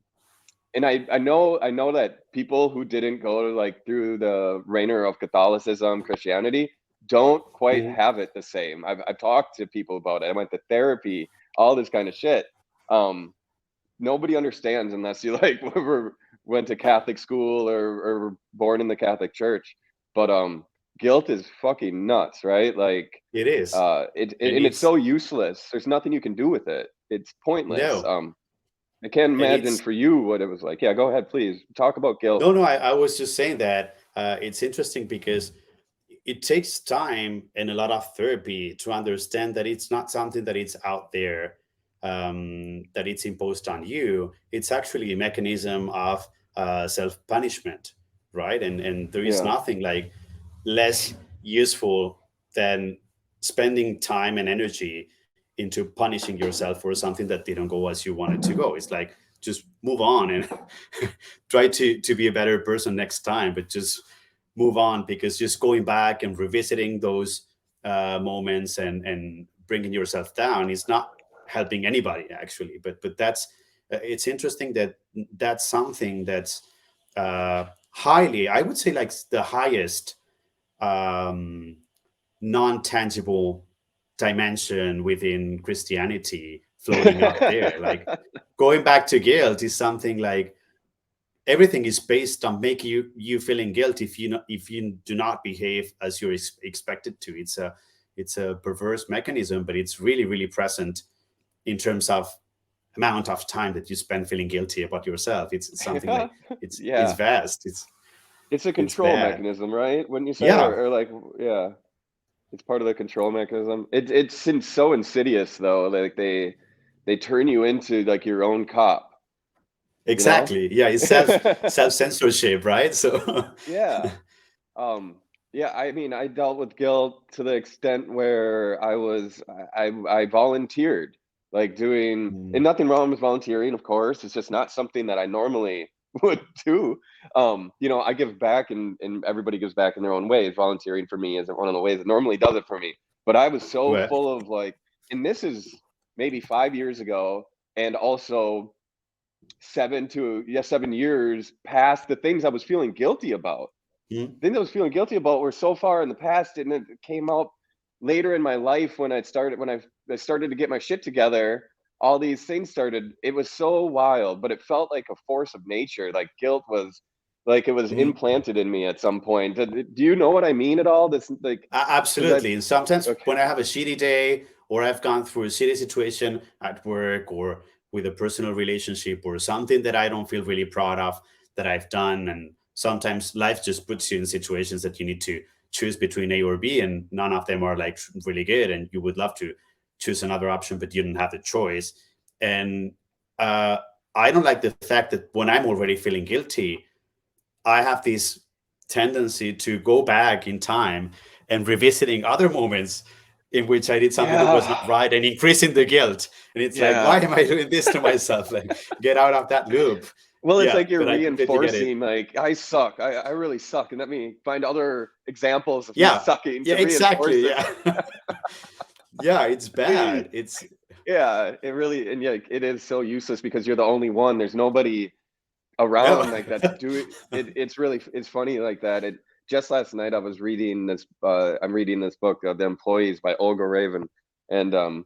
and I know that people who didn't go like through the reigner of Catholicism, Christianity, don't quite mhm, have it the same. I've talked to people about it. I went to therapy, all this kind of shit. Um, Nobody understands unless you like went to Catholic school or born in the Catholic Church. But guilt is fucking nuts, right? Like, It is, and and it's it's so useless. There's nothing you can do with it. It's pointless. no, I can't and imagine it's for you what it was like. Yeah, go ahead, please. Talk about guilt. no, no. I was just saying that it's interesting because it takes time and a lot of therapy to understand that it's not something that it's out there, that it's imposed on you. It's actually a mechanism of self punishment, right? And there is Yeah. nothing like less useful than spending time and energy into punishing yourself for something that didn't go as you wanted to go. It's like just move on and try to be a better person next time, but just move on, because just going back and revisiting those moments and bringing yourself down is not helping anybody actually. But that's it's interesting that that's something that's highly, I would say, like the highest um, non-tangible dimension within Christianity floating out there. Like going back to guilt is something like everything is based on making you feeling guilt if if you do not behave as you're expected to. It's a perverse mechanism, but it's really really present in terms of amount of time that you spend feeling guilty about yourself. It's something like it's Yeah. vast. It's a It's control bad. mechanism, right? Wouldn't you say? Yeah, Or like, yeah, it's part of the control mechanism. So insidious though. Like they turn you into like your own cop, you know? exactly. Yeah, it's self censorship, right? So Yeah. Um, yeah, I mean, I dealt with guilt to the extent where I volunteered, like doing, and Mm, nothing wrong with volunteering, of course. It's just not something that I normally would do. I give back and everybody gives back in their own ways. Volunteering for me isn't one of the ways that normally does it for me. But I was so well, full of like, and this is maybe 5 years ago, and also 7 years past the things I was feeling guilty about. mm, Things I was feeling guilty about were so far in the past, and it came out later in my life when I started to get my shit together. All these things started. It was so wild, but it felt like a force of nature. Like guilt was, like it was mm. implanted in me at some point. Do you know what I mean at all? This like, because I Absolutely. And sometimes okay, when I have a shitty day or I've gone through a shitty situation at work or with a personal relationship or something that I don't feel really proud of that I've done, and sometimes life just puts you in situations that you need to choose between A or B, and none of them are like really good, and you would love to choose another option, but you don't have the choice. And uh, I don't like the fact that when I'm already feeling guilty, I have this tendency to go back in time and revisiting other moments in which I did something that was yeah, not right and increasing the guilt. And it's like, why yeah. am I doing this to myself? Like, get out of that loop. Well, it's Yeah, like you're but I completely get it. reinforcing, like, I suck. I really suck. And let me find other examples of me Yeah, sucking yeah, to reinforce exactly. it. Yeah, yeah, it's bad. It's Yeah, it really, and yeah, it is so useless because you're the only one. There's nobody no. around like that's doing it. It's funny like that. Just last night I was reading this. I'm reading this book, The Employees by Olga Raven, and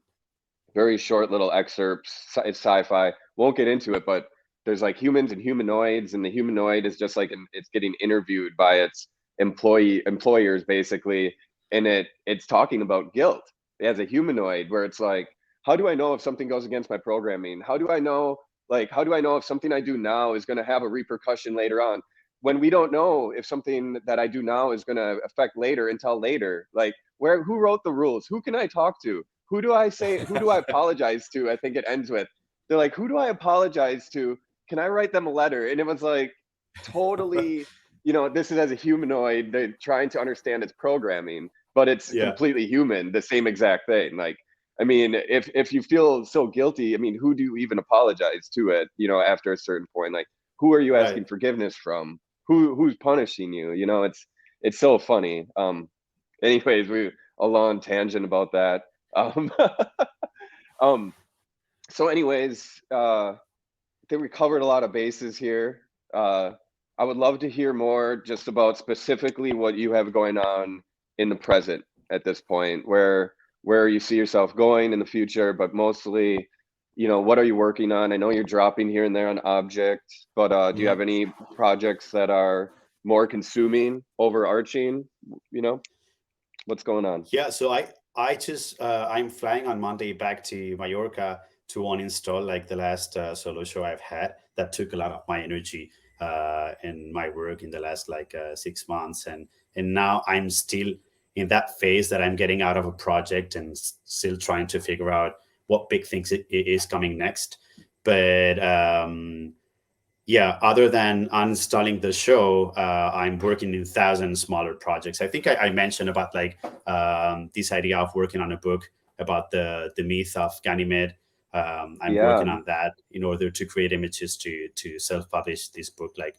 very short little excerpts. It's sci-fi. Won't get into it, but there's like humans and humanoids, and the humanoid is just like it's getting interviewed by its employers basically, and it's talking about guilt as a humanoid, where it's like, how do I know if something goes against my programming? How do I know if something I do now is going to have a repercussion later on? When we don't know if something that I do now is going to affect later until later. Like, who wrote the rules? Who can I talk to? Who do I apologize to? I think it ends with, they're like, who do I apologize to? Can I write them a letter? And it was like, totally, this is as a humanoid, they're trying to understand its programming, but it's Yeah, completely human, the same exact thing. Like, I mean, if you feel so guilty, I mean, who do you even apologize to it, after a certain point? Like, who are you right. asking forgiveness from? Who's punishing you? It's so funny. Anyways, we a long tangent about that. Um, um, so anyways, I think we covered a lot of bases here. Uh, I would love to hear more just about specifically what you have going on in the present at this point, where you see yourself going in the future, but mostly, what are you working on? I know you're dropping here and there on objects, but do you have Mhm. any projects that are more consuming, overarching? You know, what's going on? Yeah, so I just I'm flying on Monday back to Mallorca to uninstall like the last solo show I've had that took a lot of my energy and my work in the last like 6 months, and now I'm still in that phase that I'm getting out of a project and still trying to figure out what big things it is coming next. But yeah, other than uninstalling the show, I'm working in thousand smaller projects. I think I mentioned about like this idea of working on a book about the myth of Ganymede. I'm Yeah, working on that in order to create images to self publish this book, like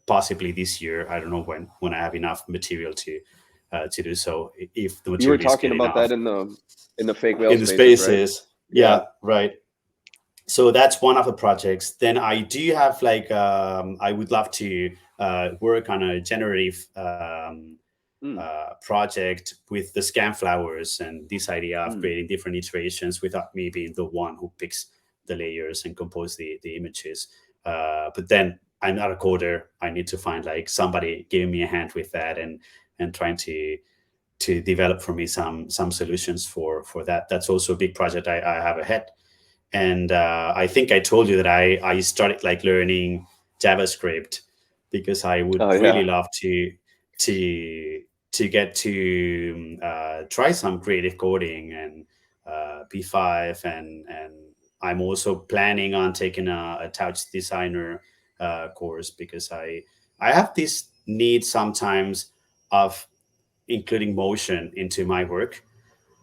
possibly this year. I don't know when I have enough material to do so. If the you were material is talking good about enough that in the fake whale in the spaces, right? spaces, Yeah. yeah, right. So that's one of the projects. Then I do have like I would love to work on a generative Mm, project with the scam flowers and this idea of mm, creating different iterations without me being the one who picks the layers and compose the images. But then I'm not a coder. I need to find like somebody giving me a hand with that and trying to develop for me some solutions for that. That's also a big project I have ahead. And I think I told you that I started like learning JavaScript because I would oh really yeah. love to to get to try some creative coding and B5 and I'm also planning on taking a touch designer course because I have this need sometimes of including motion into my work,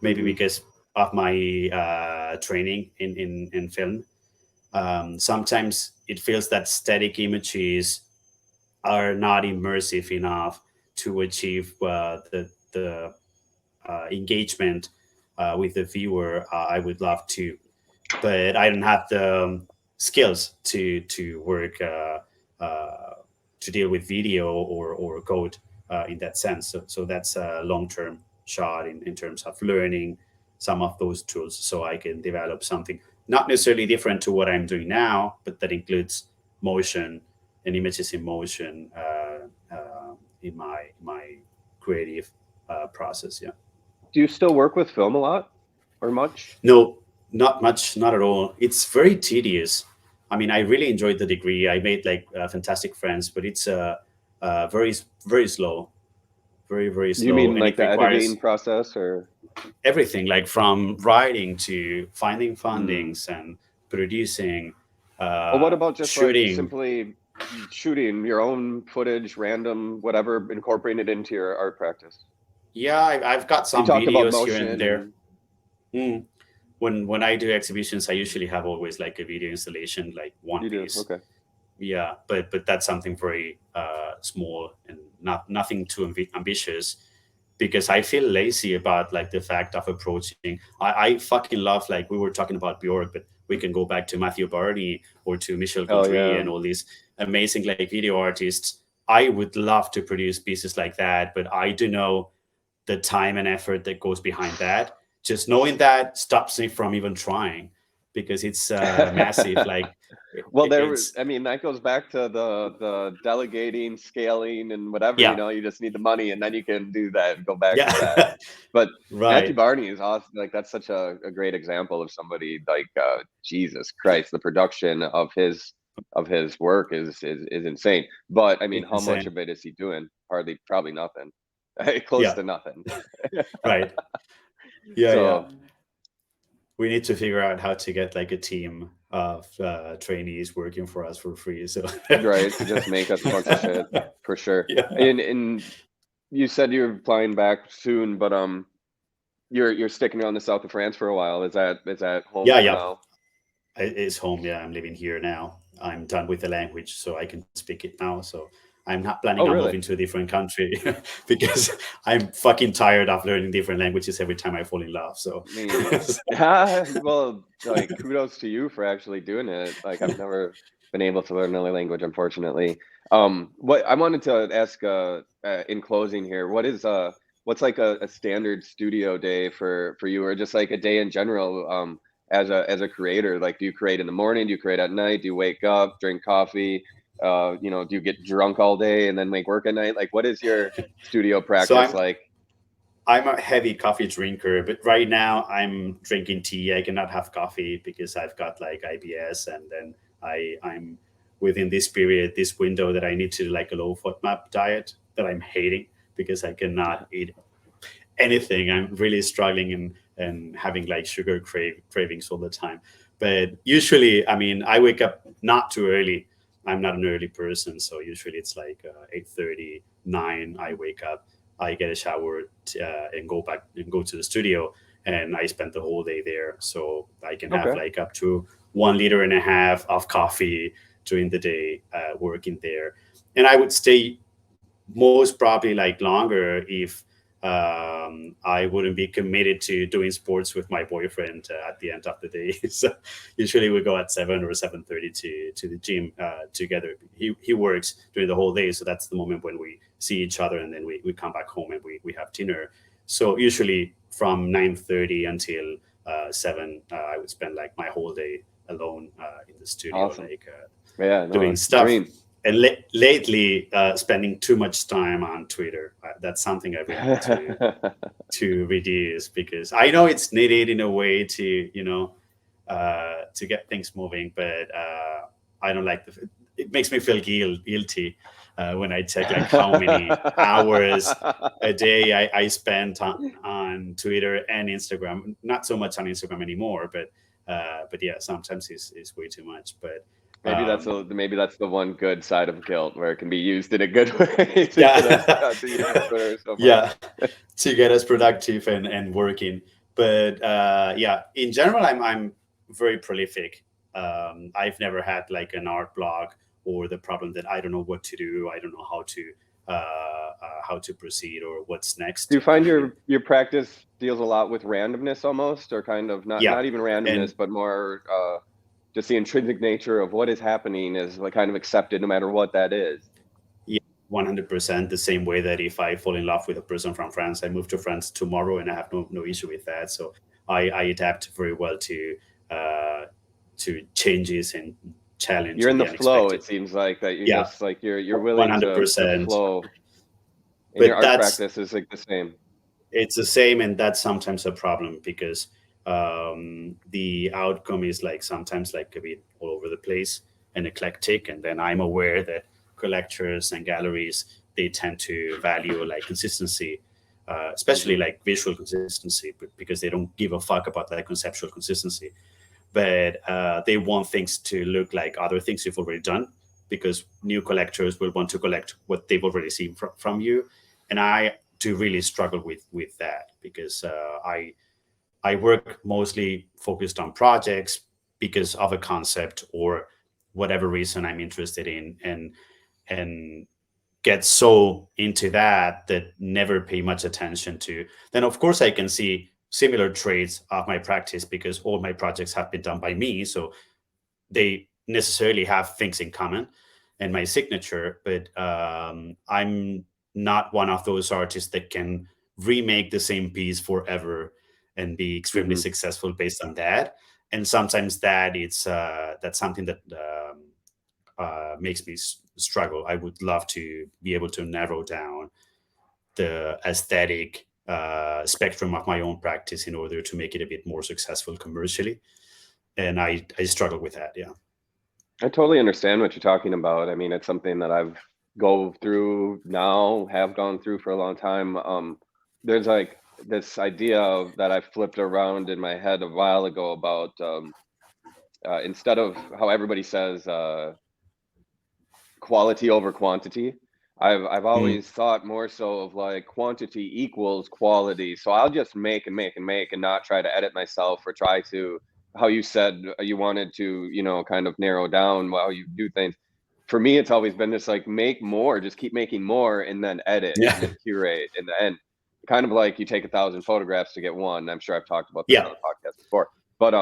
maybe Hmm. because of my training in film. Sometimes it feels that static images are not immersive enough to achieve the engagement with the viewer I would love to, but I don't have the skills to work to deal with video or code in that sense. So that's a long term shot in terms of learning some of those tools, so I can develop something not necessarily different to what I'm doing now, but that includes motion and images in motion in my creative process. Yeah. Do you still work with film a lot or much? No, not much, not at all. It's very tedious. I mean, I really enjoyed the degree. I made like fantastic friends, but it's very very slow, very Do you slow, mean and like it the editing requires process or? everything, like from writing to finding Hmm. fundings and producing, Well, what about just like shooting. simply shooting your own footage, random, whatever, incorporating it into your art practice? Yeah, I've got You some talked about videos here and motion there. and Mm. When I do exhibitions, I usually have always like a video installation, like one you do. piece. Okay. Yeah, but that's something very small and nothing too ambitious, because I feel lazy about like the fact of approaching. I fucking love, like we were talking about Bjork, but we can go back to Matthew Barney or to Michel Oh Gondry yeah. and all these amazing like video artists. I would love to produce pieces like that, but I do know the time and effort that goes behind that. Just knowing that stops me from even trying, because it's massive. Like Well, it's I mean, that goes back to the delegating, scaling, and whatever, yeah, you just need the money and then you can do that and go back to that. yeah. But Matthew Right. Barney is awesome. Like that's such a great example of somebody like Jesus Christ, the production of his work is insane. But I mean, It's how much insane. of it is he doing? Hardly, probably nothing. Close Yeah. to nothing. Right. Yeah. Yeah. So, We need to figure out how to get like a team of trainees working for us for free. So right, to just make us a bunch of shit for sure. yeah. And you said you're flying back soon, but you're sticking around the south of France for a while. Is that home Yeah. for Yeah. now? It's home. Yeah. I'm living here now. I'm done with the language, so I can speak it now. So I'm not planning Oh, on really? moving to a different country because I'm fucking tired of learning different languages every time I fall in love. So, I mean, well, like kudos to you for actually doing it. Like I've never been able to learn another language, unfortunately. What I wanted to ask in closing here, what's like a standard studio day for you, or just like a day in general, as a creator? Like, do you create in the morning? Do you create at night? Do you wake up, drink coffee? Do you get drunk all day and then make work at night? Like, what is your studio So practice like? I'm a heavy coffee drinker, but right now I'm drinking tea. I cannot have coffee because I've got like IBS, and then I'm within this period, this window that I need to do like a low FODMAP diet that I'm hating because I cannot eat anything. I'm really struggling and having like cravings all the time. But usually, I mean, I wake up not too early. I'm not an early person, so usually it's like 8:30, 9. I wake up, I get a shower, and go back and go to the studio, and I spend the whole day there. So I can have Okay. like up to 1.5 liters of coffee during the day working there, and I would stay most probably like longer if I wouldn't be committed to doing sports with my boyfriend at the end of the day. So usually we go at 7 or 7:30 to the gym together. He works during the whole day, so that's the moment when we see each other, and then we come back home and we have dinner. So usually from 9:30 until 7, I would spend like my whole day alone in the studio, Awesome. like Yeah, no, doing it's the stuff. dream. And lately, spending too much time on Twitter. That's something I really need to reduce because I know it's needed in a way to get things moving, but I don't like it makes me feel guilty when I check like how many hours a day I spent on Twitter and Instagram. Not so much on Instagram anymore, but yeah, sometimes it's way too much. But um, Maybe that's the one good side of guilt where it can be used in a good way to get us yeah, to use Twitter so much. yeah, to get us productive and working. But yeah, in general, I'm very prolific. I've never had like an art block or the problem that I don't know what to do. I don't know how to proceed or what's Do next. you find I mean, your practice deals a lot with randomness almost, or kind of yeah, not even randomness, and but more just the intrinsic nature of what is happening is like kind of accepted no matter what that is. yeah, 100% the same way that if I fall in love with a person from France, I move to France tomorrow and I have no issue with that. So I adapt very well to changes and challenge You're and in the the flow, unexpected. it seems like that you Yeah, just like you're willing to 100%. flow. And your But art that's practice is like the same. it's the same, and that's sometimes a problem because the outcome is like sometimes like a bit all over the place and eclectic. And then I'm aware that collectors and galleries, they tend to value like consistency, especially Hmm. like visual consistency, but because they don't give a fuck about that conceptual consistency. But they want things to look like other things you've already done, because new collectors will want to collect what they've already seen from you. And I do really struggle with that because I work mostly focused on projects because of a concept or whatever reason I'm interested in, and get so into that never pay much attention to. Then of course I can see similar traits of my practice because all my projects have been done by me, so they necessarily have things in common and my signature. But I'm not one of those artists that can remake the same piece forever and be extremely Hmm. successful based on that. And sometimes that's something that makes me struggle. I would love to be able to narrow down the aesthetic spectrum of my own practice in order to make it a bit more successful commercially. And I struggle with that. Yeah. I totally understand what you're talking about. I mean, it's something that I've go through now, have gone through for a long time. There's like this idea of, that I flipped around in my head a while ago about instead of how everybody says quality over quantity. I've Mm. always thought more so of like quantity equals quality. So I'll just make and make and make and not try to edit myself or try to, how you said you wanted to, kind of narrow down how you do things. For me, it's always been just like make more, just keep making more and then edit Yeah. and then curate in the end. Kind of like you take 1,000 photographs to get one. I'm sure I've talked about this Yeah. on the podcast before. But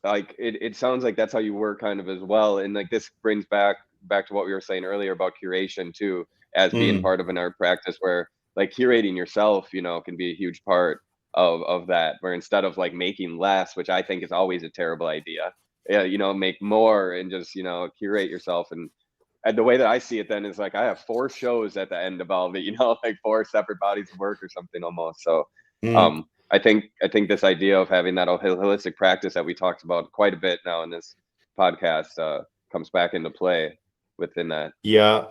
like it sounds like that's how you work kind of as well, and like this brings back to what we were saying earlier about curation too, as being Mm. part of an art practice, where like curating yourself, can be a huge part of that, where instead of like making less, which I think is always a terrible idea, yeah, make more and just curate yourself. And and the way that I see it then is like I have 4 shows at the end of all of it, you know, like 4 separate bodies of work or something almost. So Mm. I think this idea of having that holistic practice that we talked about quite a bit now in this podcast comes back into play within that. Yeah.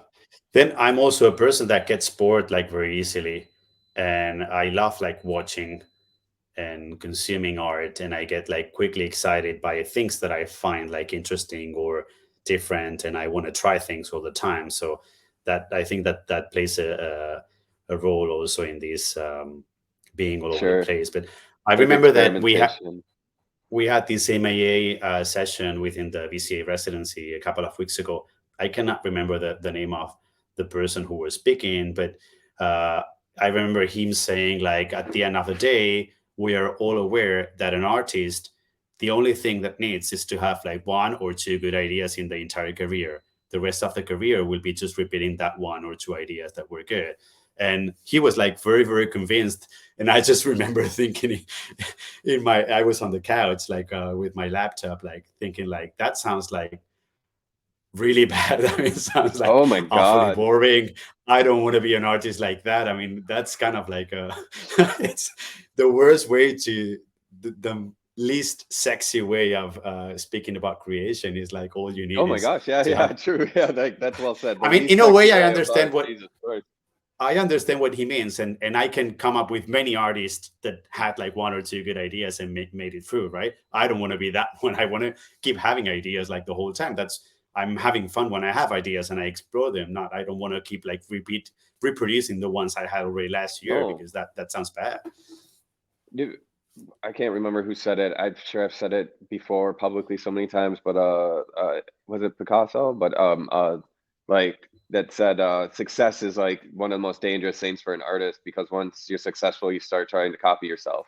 Then I'm also a person that gets bored like very easily, and I love like watching and consuming art, and I get like quickly excited by things that I find like interesting or different, and I want to try things all the time. So that I think that that plays a role also in this being all over the Sure. place. But I Like remember that experimentation. we had this MAA session within the VCA residency a couple of weeks ago. I cannot remember the name of the person who was speaking, but uh, I remember him saying, like, at the end of the day, we are all aware that an artist, the only thing that needs is to have like 1 or 2 good ideas in the entire career. The rest of the career will be just repeating that 1 or 2 ideas that were good. And he was like very, very convinced. And I just remember thinking, I was on the couch like with my laptop, like thinking like that sounds like really bad. I mean, it sounds like Oh my awfully God. boring. I don't want to be an artist like that. I mean, that's kind of like a it's the worst way to the least sexy way of speaking about creation is like all you Oh need my is gosh. Yeah, to yeah, have. true. Yeah, that's well said. The I mean, least in a sexy way, I way of understand what Jesus Christ. I understand what he means, and I can come up with many artists that had like 1 or 2 good ideas and made it through, right? I don't want to be that one. I want to keep having ideas like the whole time. That's I'm having fun when I have ideas and I explore them. Not I don't want to keep like reproducing the ones I had already last year No, because that sounds bad. dude, I can't remember who said it. I'm sure I've said it before publicly so many times, but was it Picasso? But like that said, success is like one of the most dangerous things for an artist because once you're successful, you start trying to copy yourself,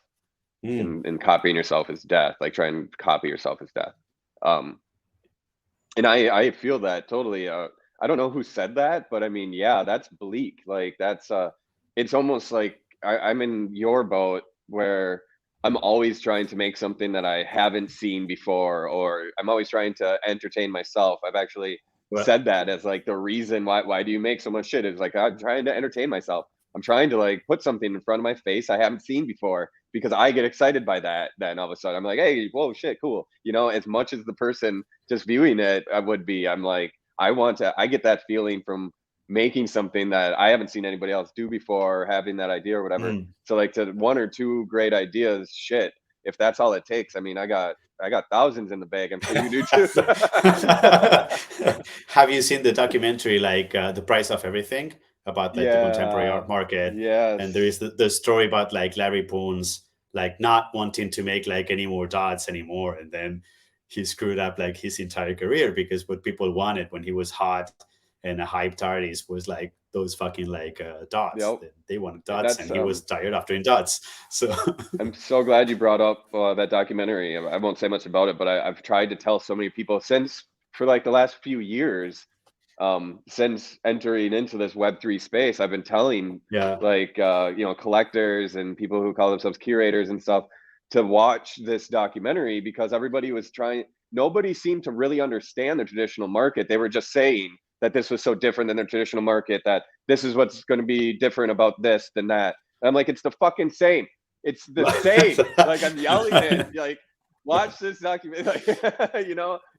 Mm. and copying yourself is death. Like trying to copy yourself is death. Um, and I feel that totally. I don't know who said that, but I mean, yeah, that's bleak. Like that's it's almost like I'm in your boat where I'm always trying to make something that I haven't seen before, or I'm always trying to entertain myself. I've actually Well, said that as like the reason why do you make so much shit? It's like I'm trying to entertain myself. I'm trying to like put something in front of my face I haven't seen before because I get excited by that. Then all of a sudden I'm like, hey, whoa, shit, cool. You know, as much as the person just viewing it, I would be. I'm like, I get that feeling from making something that I haven't seen anybody else do before, or having that idea or whatever. mm. So like to 1 or 2 great ideas, shit. If that's all it takes, I mean, I got thousands in the bag. I'm sure you do too. Have you seen the documentary like The Price of Everything about like the contemporary Yeah. art market? And there Yes. is the story about like Larry Poons like not wanting to make like any more dots anymore, and then he screwed up like his entire career because what people wanted when he was hot and a hyped artist was like those fucking like dots. Yep. They wanted dots, That's and he was tired of doing dots. So I'm so glad you brought up that documentary. I won't say much about it, but I've tried to tell so many people since for like the last few years, since entering into this Web3 space, I've been telling yeah, like collectors and people who call themselves curators and stuff to watch this documentary because everybody was trying. Nobody seemed to really understand the traditional market. They were just saying that this was so different than the traditional market. That this is what's going to be different about this than that. And I'm like, it's the fucking same. It's the same. Like I'm yelling it. Like watch this document. Like,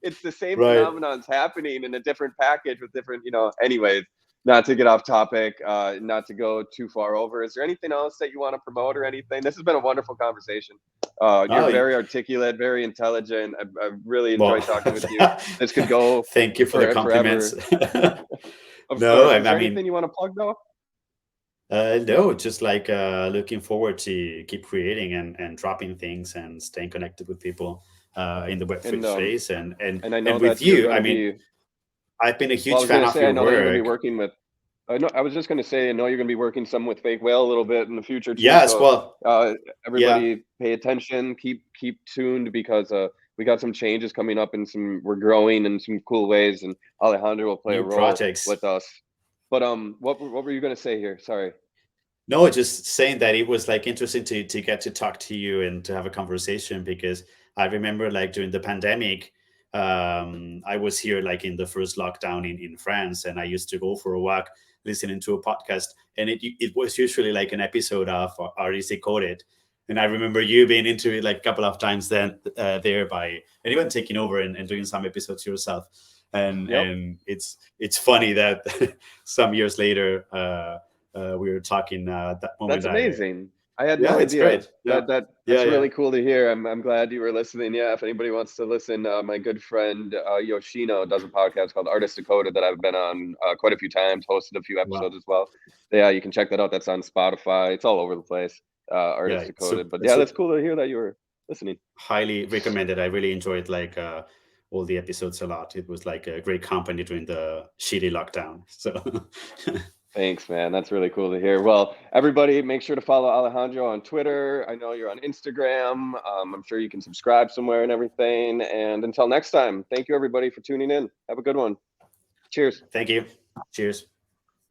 it's the same right. phenomenons happening in a different package with different. Anyways, not to get off topic, not to go too far over. Is there anything else that you want to promote or anything? This has been a wonderful conversation. You're Oh, very articulate, very intelligent. I really well, enjoyed talking with you. This could go thank you for the for compliments. forever. Of No, course. Is I there mean, anything you want to plug though? no, just like looking forward to keep creating and dropping things and staying connected with people in the Web3 And space and and I know and with that you're you. going I to mean, be. I've been a Well, I huge was fan going to of say I your know that you're going to be work. working with. I was just going to say I know you're going to be working some with Fake Whale a little bit in the future too. Yes, So well, yeah. everybody pay attention, keep tuned because we got some changes coming up and we're growing in some cool ways and Alejandro will play a New role projects. with us. But what were you going to say here? Sorry. No, just saying that it was like interesting to get to talk to you and to have a conversation because I remember like during the pandemic, I was here like in the first lockdown in France, and I used to go for a walk listening to a podcast, and it was usually like an episode of RDC Coded. And I remember you being into it like a couple of times then and even taking over and doing some episodes yourself. Yep. And it's funny that some years later we were talking that moment. That's amazing. I had no Yeah, it's idea. great. Yeah, That's yeah, yeah. really cool to hear. I'm glad you were listening. Yeah, if anybody wants to listen, my good friend Yoshino does a podcast called Artist Decoded that I've been on quite a few times, hosted a few Wow. episodes as well. Yeah, you can check that out. That's on Spotify. It's all over the place. Yeah, Artist Decoded. But yeah, that's cool to hear that you were listening. highly recommended. I really enjoyed like all the episodes a lot. It was like a great company during the shitty lockdown. So Thanks, man. That's really cool to hear. Well, everybody, make sure to follow Alejandro on Twitter. I know you're on Instagram. I'm sure you can subscribe somewhere and everything. And until next time, thank you, everybody, for tuning in. Have a good one. Cheers. thank you. Cheers.